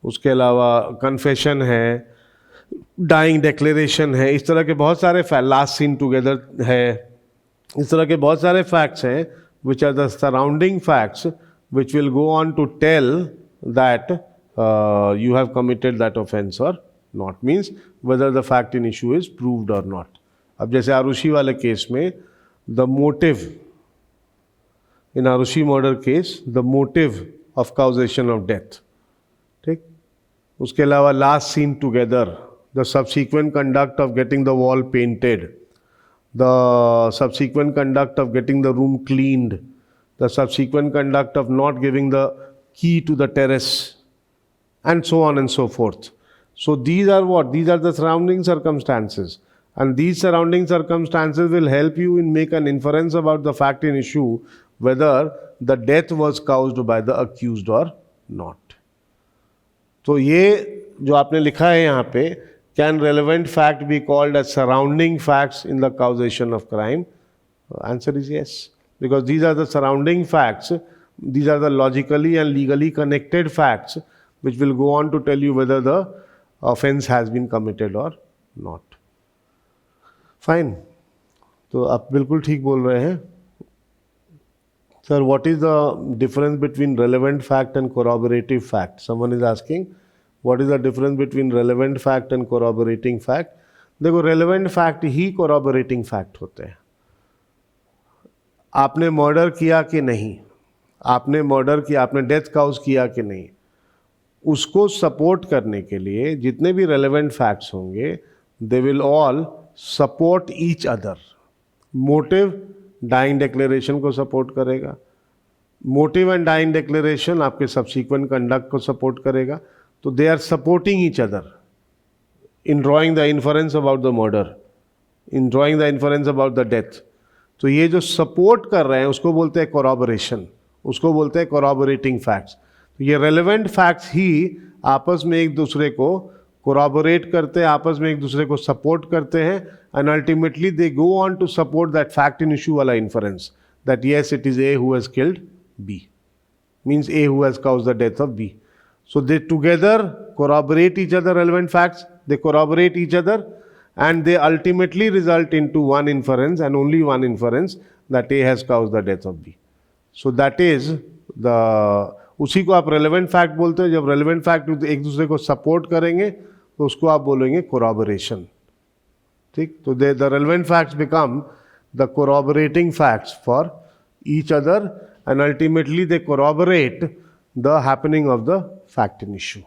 उसके अलावा confession है, डाइंग डिक्लेरेशन है. इस तरह के बहुत सारे लास्ट सीन टुगेदर है. इस तरह के बहुत सारे फैक्ट्स हैं which are the surrounding facts which will go on to tell that you have committed that offence और not, means whether the fact in issue is proved और नॉट. अब जैसे आरुषि वाले केस में the motive, in Aarushi murder case the motive of causation of death, ठीक. उसके अलावा last seen together, the subsequent conduct of getting the wall painted, the subsequent conduct of getting the room cleaned, the subsequent conduct of not giving the key to the terrace, and so on and so forth. So these are what? These are the surrounding circumstances. And these surrounding circumstances will help you in make an inference about the fact in issue, whether the death was caused by the accused or not. तो ये जो आपने लिखा है यहाँ पे, can relevant fact be called as surrounding facts in the causation of crime? Answer is yes, because these are the surrounding facts, these are the logically and legally connected facts which will go on to tell you whether the offense has been committed or not. Fine. तो आप बिल्कुल ठीक बोल रहे हैं. Sir, what is the difference between relevant fact and corroborative fact? Someone is asking, what is the difference between relevant fact and corroborating fact? देखो, relevant fact ही corroborating fact होते हैं. आपने मर्डर किया कि नहीं, आपने मर्डर किया, आपने डेथ काउज किया कि नहीं, उसको सपोर्ट करने के लिए जितने भी रेलेवेंट फैक्ट्स होंगे, they will all support each other. Motive dying declaration को सपोर्ट करेगा, मोटिव एंड डाइंग डिक्लेरेशन आपके सब्सिक्वेंट कंडक्ट को सपोर्ट करेगा. तो they are supporting each other in drawing the inference about the murder, in drawing the inference about the death. तो ये जो support कर रहे हैं उसको बोलते हैं कोरॉबोरेशन, उसको बोलते हैं कोरॉबोरेटिंग फैक्ट्स. तो ये रेलेवेंट फैक्ट्स ही आपस में एक दूसरे को कोरॉबोरेट करते हैं, आपस में एक दूसरे को सपोर्ट करते हैं, and ultimately they go on to support that fact in issue वाला inference that yes it is A who has killed B, means A who has caused the death of B. So they together corroborate each other relevant facts, they corroborate each other, and they ultimately result into one inference and only one inference that A has caused the death of B. So that is the, उसी को आप relevant fact बोलते हैं. जब relevant fact एक दूसरे को support करेंगे तो उसको आप बोलेंगे corroboration. ठीक, तो the relevant facts become the corroborating facts for each other, and ultimately they corroborate the happening of the fact in issue.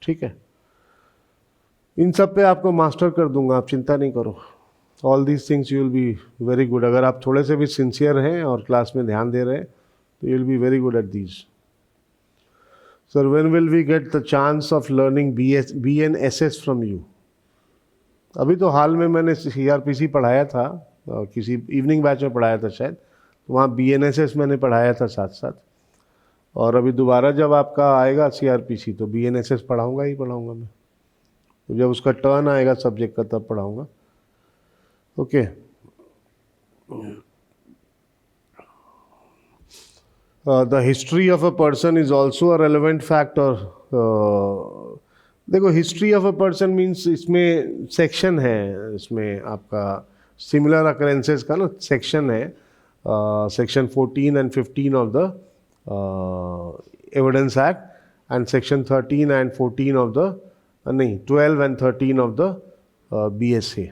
ठीक है, इन सब पे आपको मास्टर कर दूंगा, आप चिंता नहीं करो. All these things you will be very good. अगर आप थोड़े से भी सिंसियर हैं और क्लास में ध्यान दे रहे हैं तो you will be very good at these. Sir, when will we get the chance of learning BNSS from you? अभी तो हाल में मैंने CRPC पढ़ाया था, किसी इवनिंग बैच में पढ़ाया था शायद, तो वहाँ BNSS मैंने पढ़ाया था साथ साथ. और अभी दोबारा जब आपका आएगा CRPC तो BNSS पढ़ाऊँगा ही पढ़ाऊँगा मैं. तो जब उसका टर्न आएगा सब्जेक्ट का तब पढ़ाऊँगा. Okay. The history of a person is also a relevant fact. और देखो, history of a person means इसमें सेक्शन है, इसमें आपका सिमिलर अकरेंसेस का ना सेक्शन है, section 14 and 15 of the Evidence act, and section 13 and 14 of the 12 and 13 of the BSA.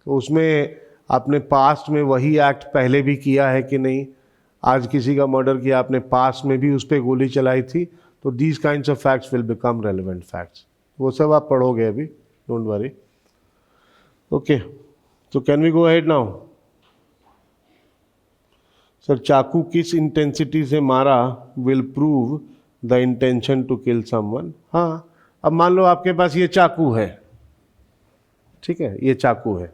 तो उसमें आपने पास्ट में वही एक्ट पहले भी किया है कि नहीं, आज किसी का मर्डर किया आपने, पास्ट में भी उस पर गोली चलाई थी, तो these kinds of facts will become relevant facts. वो सब आप पढ़ोगे अभी, डोंट वरी. ओके, तो can we go ahead now? Sir, चाकू किस इंटेंसिटी से मारा will prove the intention to kill someone. हाँ, अब मान लो आपके पास ये चाकू है, ठीक है, ये चाकू है,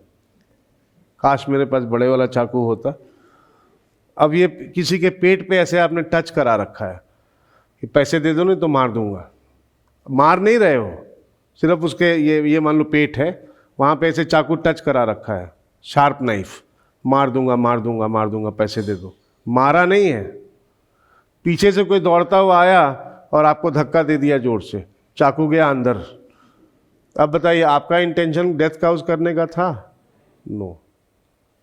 काश मेरे पास बड़े वाला चाकू होता. अब ये किसी के पेट पे ऐसे आपने टच करा रखा है कि पैसे दे दो नहीं तो मार दूंगा. मार नहीं रहे हो, सिर्फ उसके ये मान लो पेट है, वहाँ पे ऐसे चाकू टच करा रखा है, शार्प नाइफ, मार दूंगा मार दूंगा मार दूंगा, पैसे दे दो. मारा नहीं है, पीछे से कोई दौड़ता हुआ आया और आपको धक्का दे दिया जोर से, चाकू गया अंदर. अब बताइए, आपका इंटेंशन डेथ काउज करने का था? नो.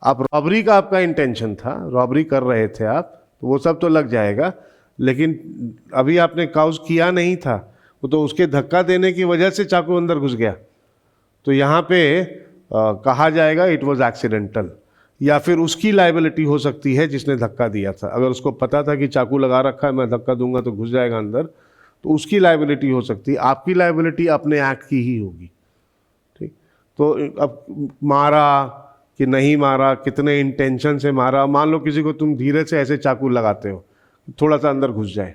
आप रॉबरी का आपका इंटेंशन था, रॉबरी कर रहे थे आप, तो वो सब तो लग जाएगा, लेकिन अभी आपने काउज किया नहीं था, वो तो उसके धक्का देने की वजह से चाकू अंदर घुस गया. तो यहाँ पे कहा जाएगा इट वाज एक्सीडेंटल, या फिर उसकी लायबिलिटी हो सकती है जिसने धक्का दिया था. अगर उसको पता था कि चाकू लगा रखा है, मैं धक्का दूंगा तो घुस जाएगा अंदर, तो उसकी लायबिलिटी हो सकती है. आपकी लायबिलिटी अपने एक्ट की ही होगी. ठीक, तो अब मारा, कि नहीं मारा, कितने इंटेंशन से मारा। मान लो किसी को तुम धीरे से ऐसे चाकू लगाते हो, थोड़ा सा अंदर घुस जाए,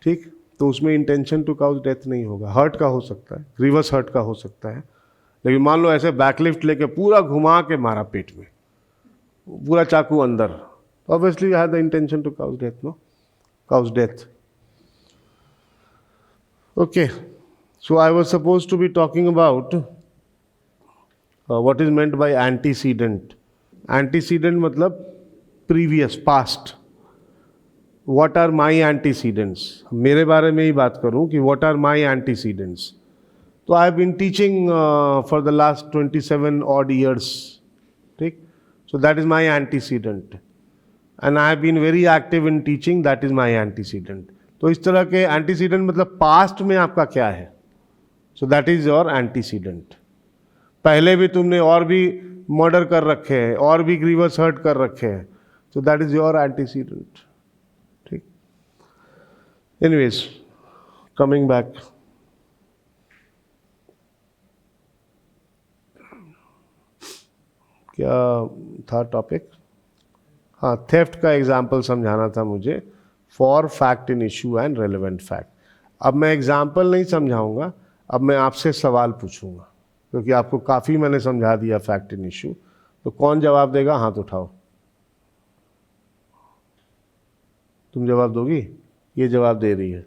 ठीक, तो उसमें इंटेंशन टू काउज डेथ नहीं होगा। हर्ट का हो सकता है, ग्रीवस हर्ट का हो सकता है, लेकिन मान लो ऐसे बैकलिफ्ट लेके पूरा घुमा के मारा पेट में, पूरा चाकू अंदर, obviously had the intention to cause death, no, cause death. Okay, so I was supposed to be talking about what is meant by antecedent. Antecedent मतलब previous, past. What are my antecedents? मेरे बारे में ही बात करूं कि what are my antecedents. तो I have been teaching for the last 27 odd years, ठीक? So that is my antecedent. And I have been very active in teaching, that is my antecedent. तो इस तरह के एंटीसीडेंट मतलब past में आपका क्या है, so that is your antecedent. पहले भी तुमने और भी मर्डर कर रखे हैं, और भी ग्रीवस हर्ट कर रखे हैं, so that is your antecedent, ठीक। एनीवेज, कमिंग बैक, क्या था टॉपिक? हाँ, थेफ्ट का एग्जाम्पल समझाना था मुझे, for fact in issue and relevant fact. अब मैं एग्जाम्पल नहीं समझाऊंगा, अब मैं आपसे सवाल पूछूंगा, क्योंकि आपको काफ़ी मैंने समझा दिया फैक्ट इन इशू। तो कौन जवाब देगा? हाथ उठाओ। तुम जवाब दोगी? ये जवाब दे रही है,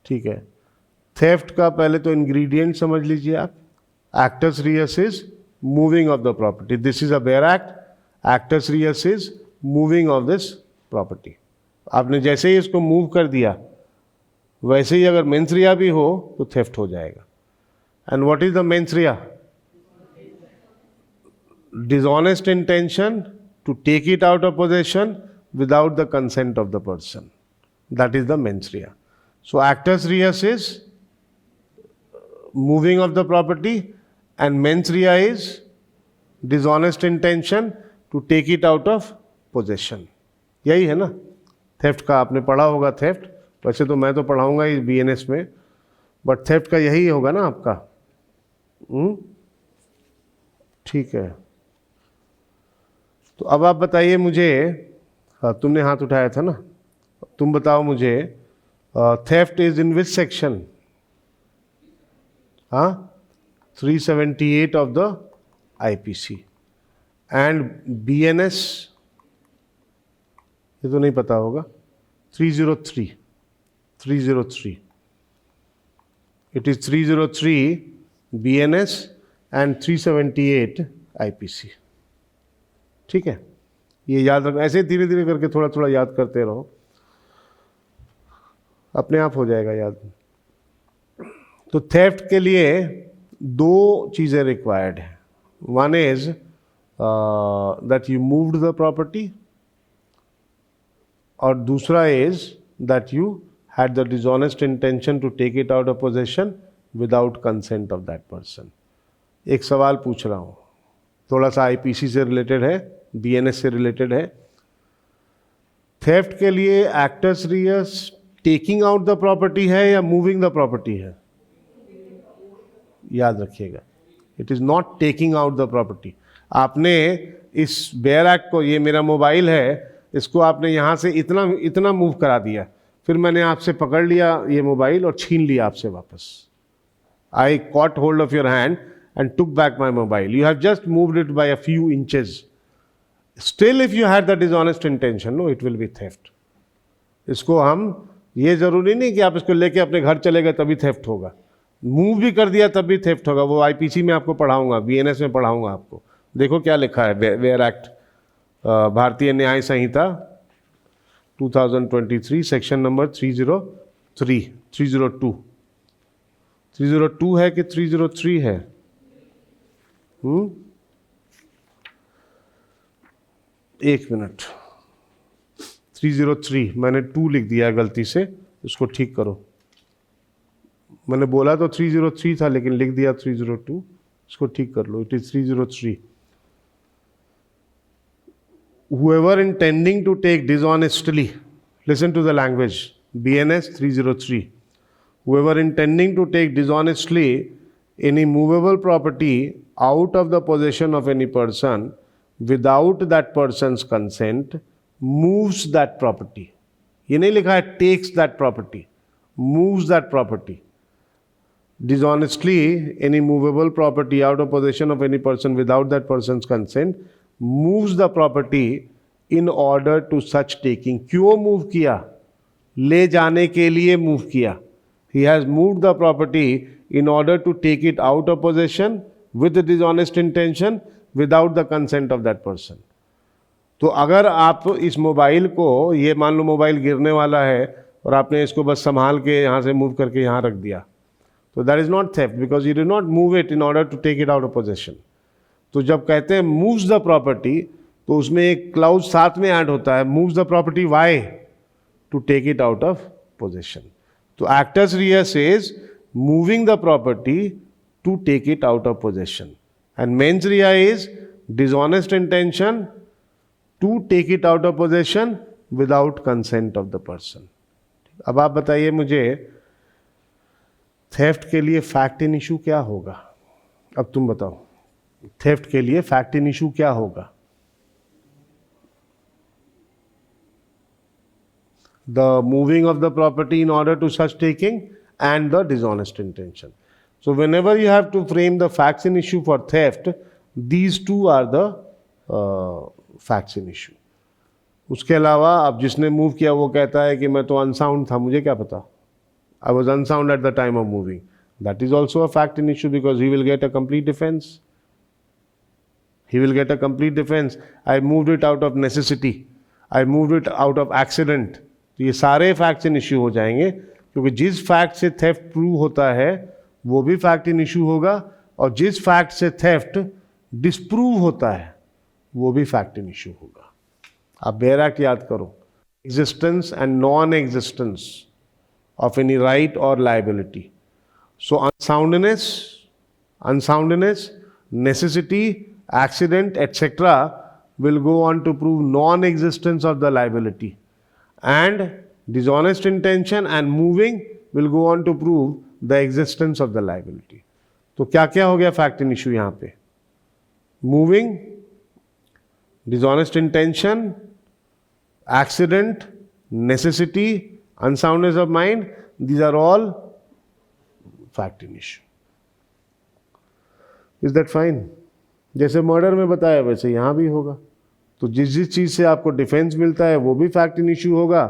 ठीक है। थेफ्ट का पहले तो इंग्रेडिएंट समझ लीजिए आप। Actus reus is moving of the property, this is a bare act, actus reus is moving of this property. आपने जैसे ही इसको मूव कर दिया, वैसे ही अगर मेंस रिया भी हो तो थेफ्ट हो जाएगा। And what is the mens rea? Dishonest intention to take it out of possession without the consent of the person, that is the mens rea. So actus reus is moving of the property and mens rea is dishonest intention to take it out of possession. यही है ना theft का? आपने पढ़ा होगा theft, वैसे तो मैं तो पढ़ाऊंगा इस बीएनएस में, बट थेफ्ट का यही होगा ना आपका, ठीक है। तो अब आप बताइए मुझे, हाँ तुमने हाथ उठाया था ना, तुम बताओ मुझे, theft is in which section? हाँ, 378 of the IPC. And BNS, ये तो नहीं पता होगा, 303 it is 303 BNS and 378 IPC, ठीक है। ये याद रखना, ऐसे धीरे धीरे करके थोड़ा थोड़ा याद करते रहो, अपने आप हो जाएगा याद। तो थेफ्ट के लिए दो चीज़ें रिक्वायर्ड हैं। One is that you moved the property, और दूसरा is that you had the dishonest intention to take it out of possession without consent of that person. एक सवाल पूछ रहा हूँ, थोड़ा सा आईपीसी से रिलेटेड है, बीएनएस से रिलेटेड है। थेफ्ट के लिए actus reus taking out the property है या मूविंग द प्रॉपर्टी है? याद रखिएगा, it is not taking out the property. आपने इस बेयर एक्ट को, ये मेरा मोबाइल है, इसको आपने यहाँ से इतना इतना मूव करा दिया, फिर मैंने आपसे पकड़ लिया ये मोबाइल और छीन लिया आपसे वापस। I caught hold of your hand and took back my mobile, you have just moved it by a few inches. Still if you had the dishonest intention, no, it will be theft. इसको हम, ये जरूरी नहीं कि आप इसको लेके अपने घर चले गए तभी थेफ्ट होगा, मूव भी कर दिया तब भी थेफ्ट होगा। वो आईपीसी में आपको पढ़ाऊंगा, बीएनएस में पढ़ाऊंगा आपको। देखो क्या लिखा है, बेयर एक्ट, भारतीय न्याय संहिता 2023 सेक्शन नंबर 302 है कि 303 है? एक मिनट, 303, मैंने 2 लिख दिया गलती से, इसको ठीक करो। मैंने बोला तो 303 था लेकिन लिख दिया 302, इसको ठीक कर लो। It is 303। Whoever intending to take dishonestly, listen to the language, BNS 303. Whoever intending to take dishonestly any movable property out of the possession of any person without that person's consent moves that property. ये नहीं लिखा है takes that property, moves that property. Dishonestly, any movable property out of possession of any person without that person's consent moves the property in order to such taking. क्यों move किया? ले जाने के लिए move किया. He has moved the property in order to take it out of possession with the dishonest intention without the consent of that person. तो अगर आप इस मोबाइल को, ये मान लो मोबाइल गिरने वाला है और आपने इसको बस संभाल के यहाँ से मूव करके यहाँ रख दिया, तो that is not theft because you did not move it in order to take it out of possession. तो जब कहते हैं मूव्स द प्रॉपर्टी, तो उसमें एक क्लाउज साथ में ऐड होता है, moves the property Y, to take it out of possession. तो actus reus says moving the property to take it out of possession, and mens rea is dishonest intention to take it out of possession without consent of the person. अब आप बताइए मुझे theft के लिए fact in issue क्या होगा? अब तुम बताओ थेफ्ट के लिए फैक्ट इन इशू क्या होगा? The moving of the property in order to such taking and the dishonest intention. So whenever you have to frame the facts in issue for theft, these two are the facts in issue. उसके अलावा अब जिसने move किया वो कहता है कि मैं तो अनसाउंड था, मुझे क्या पता, I was unsound at the time of moving. That is also a fact in issue because he will get a complete defence. He will get a complete defence. I moved it out of necessity, I moved it out of accident. तो ये सारे facts in issue हो जाएंगे, क्योंकि जिस fact से theft prove होता है वो भी फैक्ट इन इशू होगा, और जिस फैक्ट से थेफ्ट डिस्प्रूव होता है वो भी फैक्ट इन इशू होगा. आप बेयर एक्ट याद करो, existence and non existence of any right और liability. So unsoundness, necessity, accident etcetera will go on to prove non-existence of the liability, and dishonest intention and moving will go on to prove the existence of the liability. तो क्या क्या हो गया fact in issue यहाँ पे? Moving, dishonest intention, accident, necessity, unsoundness of mind, these are all fact in issue. Is that fine? जैसे murder में बताया वैसे यहाँ भी होगा. तो जिस जिस चीज़ से आपको डिफेंस मिलता है वो भी फैक्ट इन इशू होगा,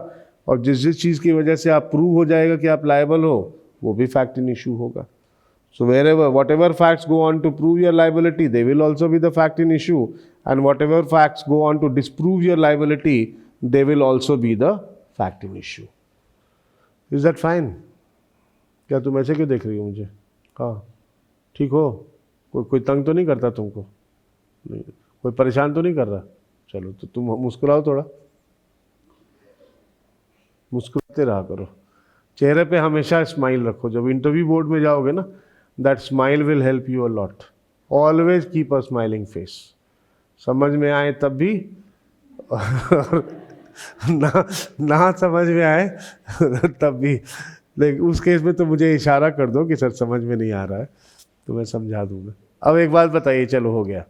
और जिस जिस चीज़ की वजह से आप प्रूव हो जाएगा कि आप लायबल हो वो भी फैक्ट इन इशू होगा. So whatever facts go on to prove your liability, they will also be the fact in issue, and whatever facts go on to disprove your liability, they will also be the fact in issue. Is that fine? क्या तुम ऐसे क्यों देख रही हो मुझे? हाँ ठीक हो? कोई तंग तो नहीं करता तुमको? नहीं. कोई परेशान तो नहीं कर रहा? चलो तो तुम मुस्कुराओ, थोड़ा मुस्कुराते रहा करो. चेहरे पे हमेशा स्माइल रखो. जब इंटरव्यू बोर्ड में जाओगे ना, that smile will help you a lot. Always keep a smiling face. समझ में आए तब भी ना समझ में आए तब भी. लेकिन उस केस में तो मुझे इशारा कर दो कि सर समझ में नहीं आ रहा है, तो मैं समझा दूंगा. अब एक बात बताइए, चलो हो गया.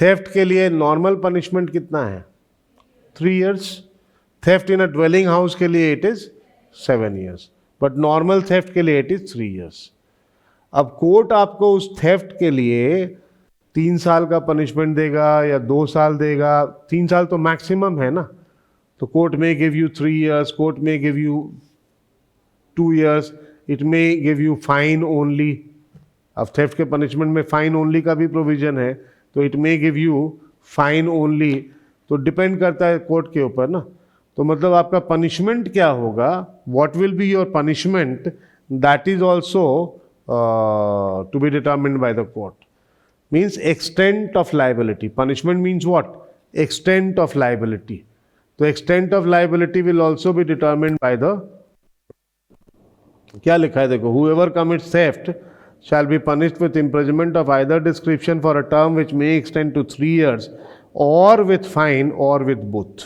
थेफ्ट के लिए नॉर्मल पनिशमेंट कितना है? 3 years. थेफ्ट इन अ ड्वेलिंग हाउस के लिए it is 7 years, but normal theft के लिए इट इज 3 years. अब कोर्ट आपको उस थेफ्ट के लिए 3 साल का पनिशमेंट देगा या 2 साल देगा. 3 साल तो मैक्सिमम है ना. तो कोर्ट में गिव यू 3 years, कोर्ट में give you 2 years, it may give you fine only. अब थेफ्ट के पनिशमेंट में फाइन ओनली का भी प्रोविजन है, तो it may give you fine only. तो डिपेंड करता है कोर्ट के ऊपर ना. तो मतलब आपका पनिशमेंट क्या होगा, what will be your punishment, that is also to be determined by the court. Means extent of liability. Punishment means what? Extent of liability. तो extent of liability will also be determined by the, क्या लिखा है देखो, whoever commits theft shall be punished with imprisonment of either description for a term which may extend to 3 years, or with fine, or with both.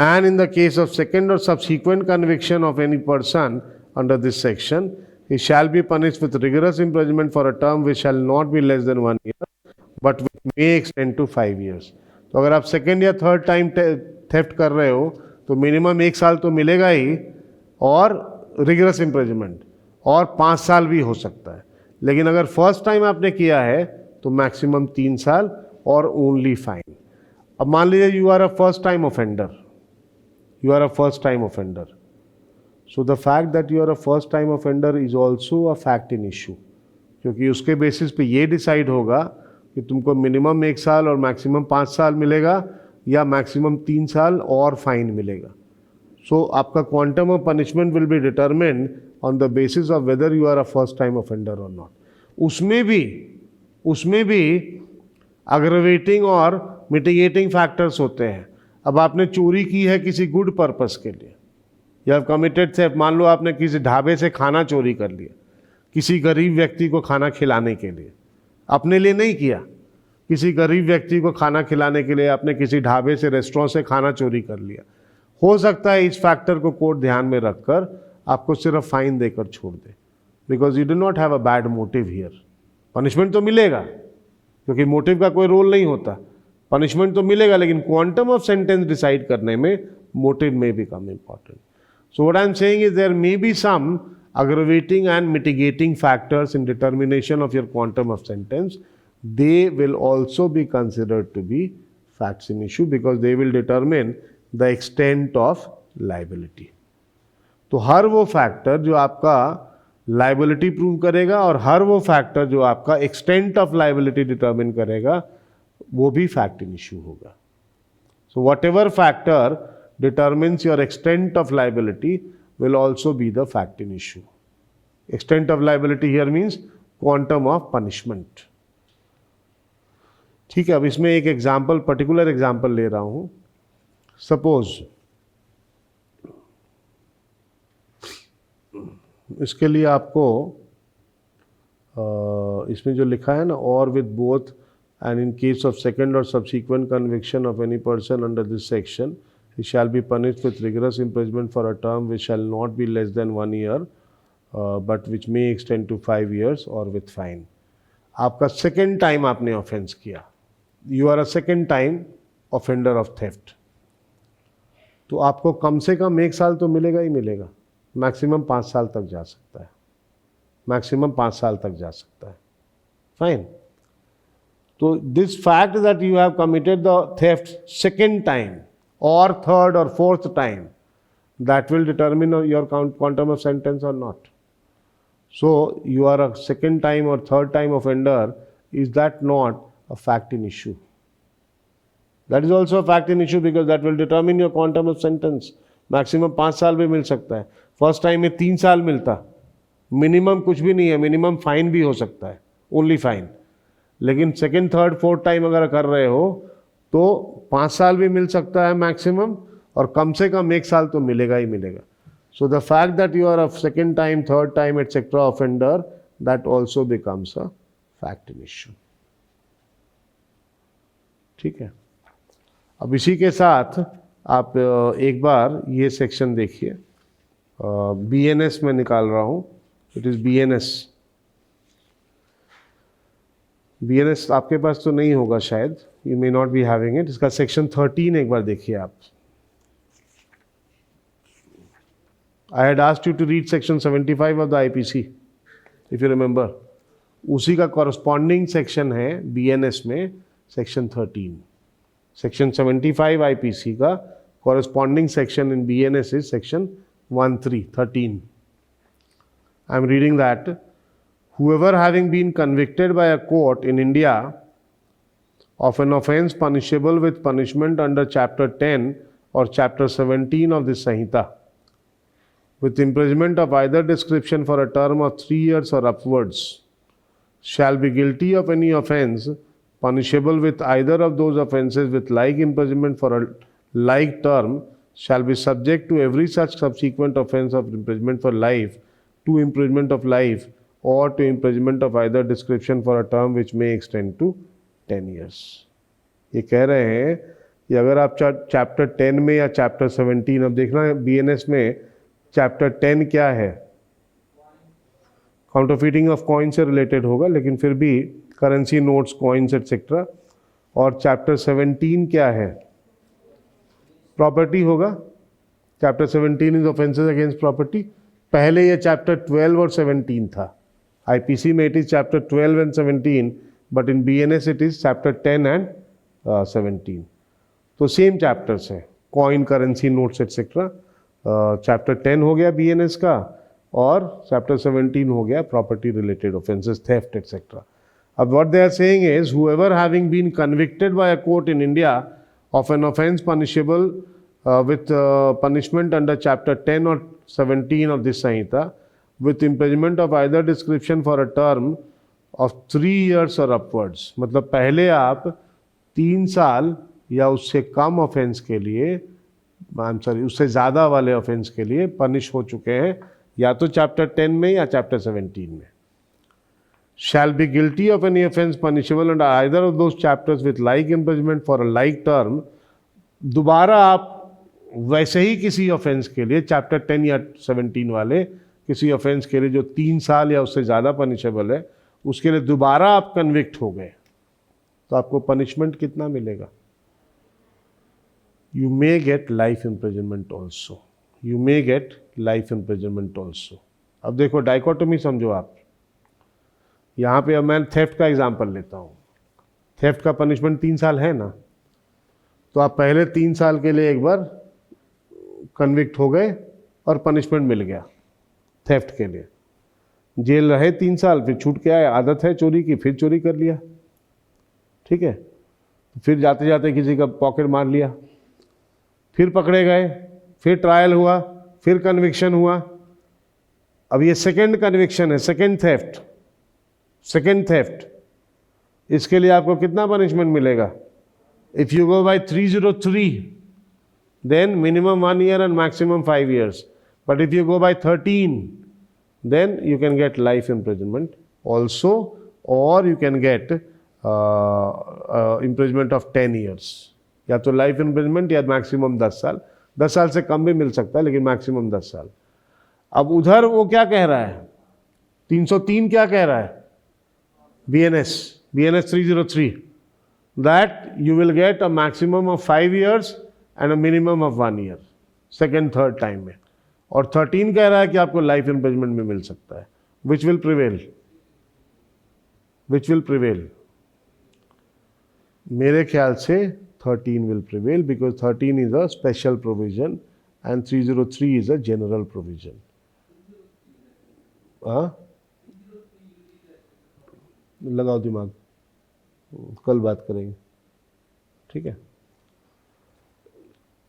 And in the case of second or subsequent conviction of any person under this section, he shall be punished with rigorous imprisonment for a term which shall not be less than 1 year but which may extend to 5 years. तो अगर आप second या third time theft कर रहे हो तो minimum 1 साल तो मिलेगा ही, और रिगरस इम्प्रिजनमेंट, और 5 साल भी हो सकता है. लेकिन अगर फर्स्ट टाइम आपने किया है तो मैक्सिमम 3 साल और ओनली फाइन. अब मान लीजिए you are a first time offender, you are a first time offender. So the fact that you are a first time offender is also a fact in issue, क्योंकि उसके basis पे ये decide होगा कि तुमको मिनिमम 1 साल और maximum 5 साल मिलेगा या मैक्सिमम 3 साल और फाइन मिलेगा. सो आपका quantum of punishment will be determined on the basis of whether you are a first time offender और नॉट. उसमें भी अग्रवेटिंग और मिटिगेटिंग फैक्टर्स होते हैं. अब आपने चोरी की है किसी गुड पर्पस के लिए, या कमिटेड थेफ्ट, मान लो आपने किसी ढाबे से खाना चोरी कर लिया किसी गरीब व्यक्ति को खाना खिलाने के लिए, अपने लिए नहीं किया, किसी गरीब व्यक्ति को खाना खिलाने के लिए आपने किसी ढाबे से, रेस्टोरेंट से खाना चोरी कर लिया. हो सकता है इस फैक्टर को कोर्ट ध्यान में रखकर आपको सिर्फ फाइन देकर छोड़ दे, because you do not have a bad motive here. Punishment तो मिलेगा क्योंकि मोटिव का कोई रोल नहीं होता, पनिशमेंट तो मिलेगा, लेकिन क्वांटम ऑफ सेंटेंस डिसाइड करने में मोटिव में become important. So what I am saying is there may be some aggravating and mitigating factors in determination of your quantum of sentence. They will also be considered to be facts in issue because they will determine the extent of liability. तो हर वो factor जो आपका liability prove करेगा और हर वो factor जो आपका extent of liability determine करेगा वो भी फैक्ट इन इश्यू होगा. So what ever factor determines your extent of liability will also be the fact in issue. Extent of liability here means quantum of punishment. ठीक है, अब इसमें एक example, particular example ले रहा हूं. सपोज इसके लिए आपको इसमें जो लिखा है ना, or with both and in case of second or subsequent conviction of any person under this section he shall be punished with rigorous imprisonment for a term which shall not be less than 1 year but which may extend to 5 years or with fine. आपका second time आपने offence किया, you are a second time offender of theft, तो आपको कम से कम 1 साल तो मिलेगा ही मिलेगा, मैक्सिमम 5 साल तक जा सकता है, मैक्सिमम 5 साल तक जा सकता है. फाइन. तो this fact that you have committed the theft second time or third or fourth time, that will determine your quantum of sentence or not. So you are a second time or third time offender, is that not a fact in issue? That is also a fact in issue because that will determine your quantum of sentence. Maximum 5 साल भी मिल सकता है, first time में 3 साल मिलता, minimum कुछ भी नहीं है, मिनिमम फाइन भी हो सकता है, ओनली फाइन. लेकिन सेकेंड थर्ड फोर्थ टाइम अगर कर रहे हो तो 5 साल भी मिल सकता है मैक्सिमम, और कम से कम 1 साल तो मिलेगा ही मिलेगा. So the fact that you are a second time, third time etcetera offender, that also becomes a fact in issue. ठीक है. अब इसी के साथ आप एक बार ये सेक्शन देखिए, BNS में निकाल रहा हूँ, इट इज़ BNS आपके पास तो नहीं होगा शायद, you may not be having it. इसका सेक्शन 13 एक बार देखिए आप. I had asked you to read section 75 of the IPC if you remember. उसी का कॉरस्पॉन्डिंग सेक्शन है BNS में सेक्शन 13. सेक्शन 75 IPC का corresponding section in BNS is section 13. I am reading that. Whoever having been convicted by a court in India of an offence punishable with punishment under Chapter 10 or Chapter 17 of this Samhita, with imprisonment of either description for a term of 3 years or upwards, shall be guilty of any offence punishable with either of those offences with like imprisonment for a like term, shall be subject to every such subsequent offence of imprisonment for life, to imprisonment of life, or to imprisonment of either description for a term which may extend to 10 years. ये कह रहे हैं कि अगर आप chapter 10 में या chapter 17, अब देखना BNS में चैप्टर 10 क्या है, काउंटरफीटिंग ऑफ कॉइन से रिलेटेड होगा, लेकिन फिर भी करेंसी नोट्स, कॉइन्स एटसेट्रा। और चैप्टर 17 क्या है? प्रॉपर्टी होगा। Chapter 17 is offences against property. पहले ये चैप्टर 12 और 17 था। आईपीसी में it is chapter 12 and 17, but in BNS it is chapter 10 and 17। तो सेम चैप्टर्स हैं, coin, currency notes etcetera. Chapter 10 हो गया बीएनएस का, और चैप्टर 17 हो गया property related offences, theft etcetera. अब what they are saying is whoever having been convicted by a court in India of an offense punishable with punishment under chapter 10 or 17 of this Samhita with imprisonment of either description for a term of 3 years or upwards। मतलब पहले आप 3 साल या उससे कम offence के लिए, उससे ज़्यादा वाले ऑफेंस के लिए पनिश हो चुके हैं, या तो चैप्टर 10 में या चैप्टर 17 में। shall be guilty of any offense punishable under either of those chapters with like imprisonment for a like term। दोबारा आप वैसे ही किसी ऑफेंस के लिए, चैप्टर 10 या 17 वाले किसी ऑफेंस के लिए जो 3 साल या उससे ज़्यादा पनिशेबल है, उसके लिए दोबारा आप कन्विक्ट हो गए, तो आपको पनिशमेंट कितना मिलेगा? You may get life imprisonment also। You may get life imprisonment also। अब देखो डाइकोटोमी समझो आप। यहाँ पे अब मैं थेफ्ट का एग्जांपल लेता हूँ। थेफ्ट का पनिशमेंट 3 साल है ना, तो आप पहले 3 साल के लिए एक बार कन्विक्ट हो गए और पनिशमेंट मिल गया थेफ्ट के लिए। जेल रहे 3 साल, फिर छूट के आए, आदत है चोरी की, फिर चोरी कर लिया, ठीक है। फिर जाते जाते किसी का पॉकेट मार लिया, फिर पकड़े गए, फिर ट्रायल हुआ, फिर कन्विक्शन हुआ। अब ये सेकंड कन्विक्शन है, सेकंड थेफ्ट। इसके लिए आपको कितना पनिशमेंट मिलेगा? If you go by 303 then minimum 1 year and maximum 5 years, but if you go by 13 then you can get life imprisonment also, or you can get imprisonment of 10 years। या तो life imprisonment या maximum 10 साल। 10 साल से कम भी मिल सकता है, लेकिन मैक्सिमम 10 साल। अब उधर वो क्या कह रहा है? 303 क्या कह रहा है? BNS 303 that you will get a maximum of 5 years and a minimum of 1 year, second third time में। और 13 कह रहा है कि आपको लाइफ इम्प्रिजनमेंट में मिल सकता है। Which will prevail? मेरे ख्याल से 13 will prevail, because 13 is a special provision and 303 is a general provision। हाँ, लगाओ दिमाग, कल बात करेंगे, ठीक है।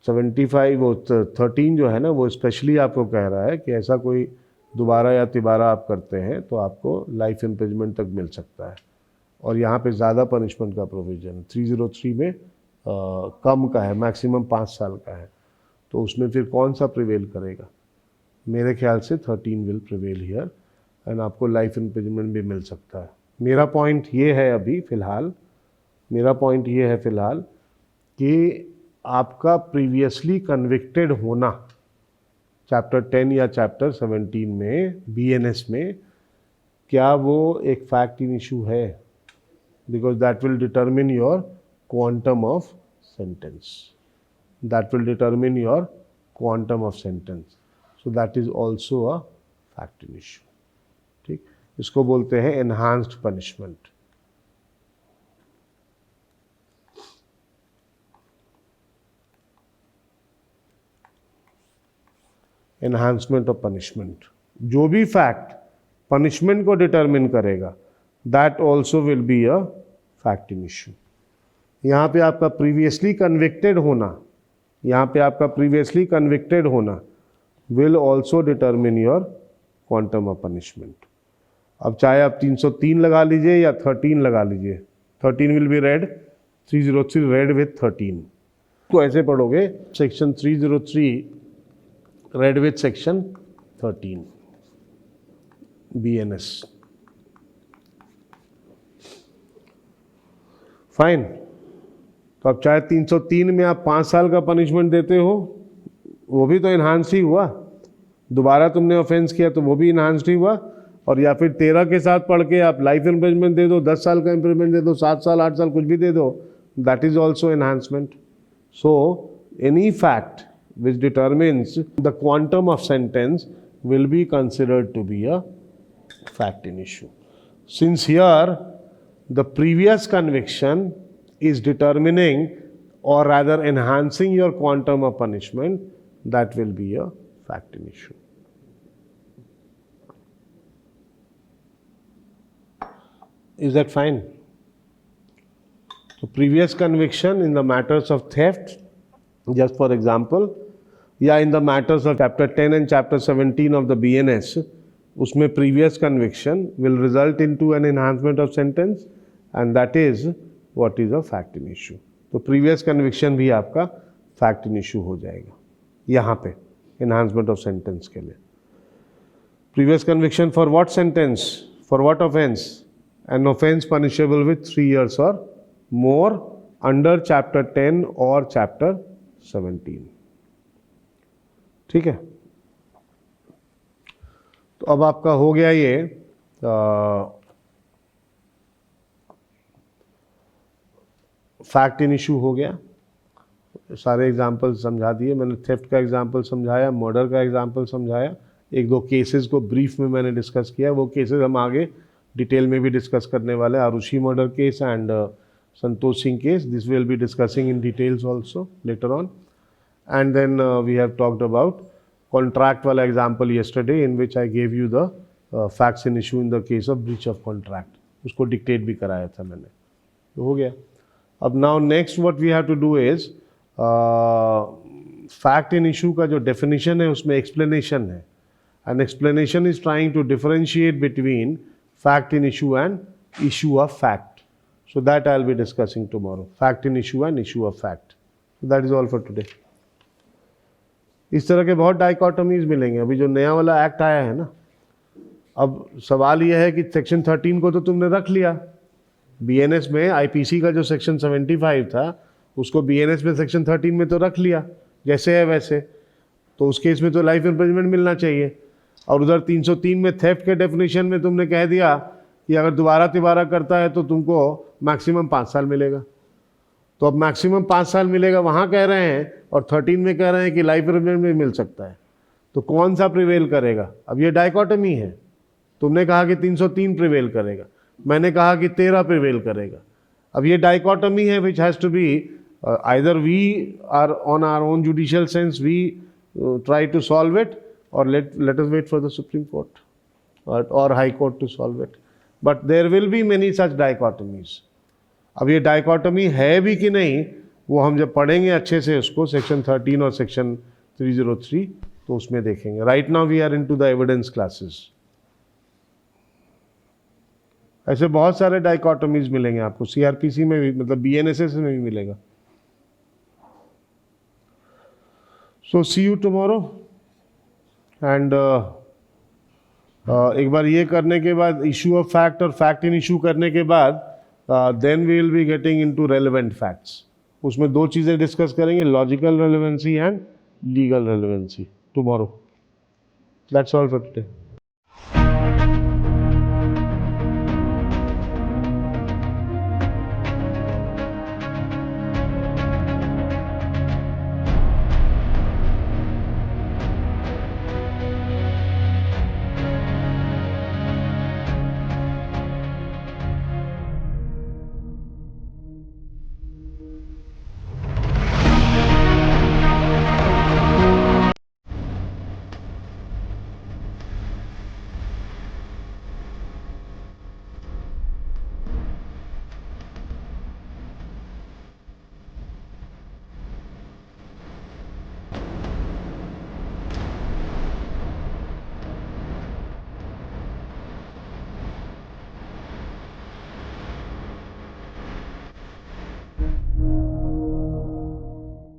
75 वो 13 जो है ना, वो स्पेशली आपको कह रहा है कि ऐसा कोई दोबारा या तिबारा आप करते हैं तो आपको लाइफ इम्प्रिजनमेंट तक मिल सकता है। और यहाँ पे ज़्यादा पनिशमेंट का प्रोविज़न 303 में कम का है, मैक्सिमम 5 साल का है। तो उसमें फिर कौन सा प्रिवेल करेगा? मेरे ख्याल से 13 विल प्रिवेल हियर, एंड आपको लाइफ इम्प्रिजनमेंट भी मिल सकता है। मेरा पॉइंट ये है अभी फ़िलहाल, कि आपका प्रीवियसली कन्विक्टेड होना चैप्टर 10 या चैप्टर 17 में बीएनएस में, क्या वो एक फैक्ट इन इशू है? Because that will determine your quantum of sentence. So that is also a fact in issue, ठीक। इसको बोलते हैं enhanced punishment. Enhancement of punishment, जो भी फैक्ट पनिशमेंट को डिटरमिन करेगा, that also will be a fact in issue. यहाँ पे आपका प्रीवियसली कन्विक्टेड होना will also determine your quantum of punishment. अब चाहे आप 303 लगा लीजिए या 13 लगा लीजिए, 13 will be red, 303 red with 13। तो ऐसे पढ़ोगे, section 303 red with section 13 BNS। Fine. तो अब चाहे 303 में आप 5 साल का पनिशमेंट देते हो, वो भी तो इन्हांस ही हुआ। दोबारा तुमने ऑफेंस किया तो वो भी इन्हांस्ड ही हुआ। और या फिर 13 के साथ पढ़ के आप लाइफ इम्प्रिजमेंट दे दो, 10 साल का इम्प्रिजमेंट दे दो, 7 साल 8 साल कुछ भी दे दो, that is also enhancement. So any fact which determines the quantum of sentence will be considered to be a fact in issue. Since here the previous conviction is determining or rather enhancing your quantum of punishment, that will be a fact in issue. Is that fine? So previous conviction in the matters of theft, just for example, या in the matters of chapter 10 and chapter 17 of the BNS, उसमें previous conviction will result into an enhancement of sentence and that is what is a fact in issue. तो previous conviction भी आपका fact in issue हो जाएगा यहाँ पे enhancement of sentence के लिए. Previous conviction for what sentence, for what offence? An offence punishable with 3 years और मोर अंडर चैप्टर 10 और चैप्टर 17. ठीक है. तो अब आपका हो गया ये फैक्ट इन इशू हो गया. सारे एग्जाम्पल समझा दिए मैंने. थेफ्ट का एग्जाम्पल समझाया, मर्डर का एग्जाम्पल समझाया, 1-2 केसेस को ब्रीफ में मैंने डिस्कस किया. वो केसेस हम आगे डिटेल में भी डिस्कस करने वाले हैं. Aarushi murder case and Santosh Singh case, this will be discussing in details also later on. And then we have talked about contract wala example yesterday in which I gave you the facts in issue in the case of breach of contract. उसको dictate भी कराया था मैंने. तो हो गया. अब now next what we have to do is fact in issue का जो definition है उसमें explanation है. And explanation is trying to differentiate between fact in issue and issue of fact. So that I'll be discussing tomorrow. Fact in issue and issue of fact. So that is all for today. इस तरह के बहुत डाइकोटमीज मिलेंगे. अभी जो नया वाला act आया है ना, अब सवाल यह है कि सेक्शन 13 को तो तुमने रख लिया BNS में. IPC का जो सेक्शन 75 था उसको BNS में सेक्शन 13 में तो रख लिया जैसे है वैसे. तो उस केस में तो लाइफ इम्प्रिजमेंट मिलना चाहिए. और उधर 303 में थेफ्ट के डेफिनेशन में तुमने कह दिया कि अगर दोबारा तिबारा करता है तो तुमको मैक्सिमम 5 साल मिलेगा. तो अब मैक्सिमम 5 साल मिलेगा वहाँ कह रहे हैं, और 13 में कह रहे हैं कि लाइफ इम्प्रिजमेंट में मिल सकता है. तो कौन सा प्रिवेल करेगा? अब ये डाइकोटमी है. तुमने कहा कि 303 प्रिवेल करेगा, मैंने कहा कि 13 प्रिवेल करेगा. अब ये डाइकोटमी है which has to be either we are on our own judicial sense we try to solve it, और let us wait for the Supreme Court or High Court to solve it. But there will be many such dichotomies. अब ये dichotomy है भी कि नहीं वो हम जब पढ़ेंगे अच्छे से उसको सेक्शन 13 और सेक्शन 303 तो उसमें देखेंगे. Right now we are into the evidence classes. ऐसे बहुत सारे डाइकोटमीज मिलेंगे आपको CRPC में भी, मतलब BNSS में भी मिलेगा. सो सी यू टुमारो. एंड एक बार ये करने के बाद इशू ऑफ फैक्ट और फैक्ट इन इशू करने के बाद then we will be getting into relevant facts. उसमें 2 चीज़ें डिस्कस करेंगे, logical relevancy and legal relevancy tomorrow. That's all for today.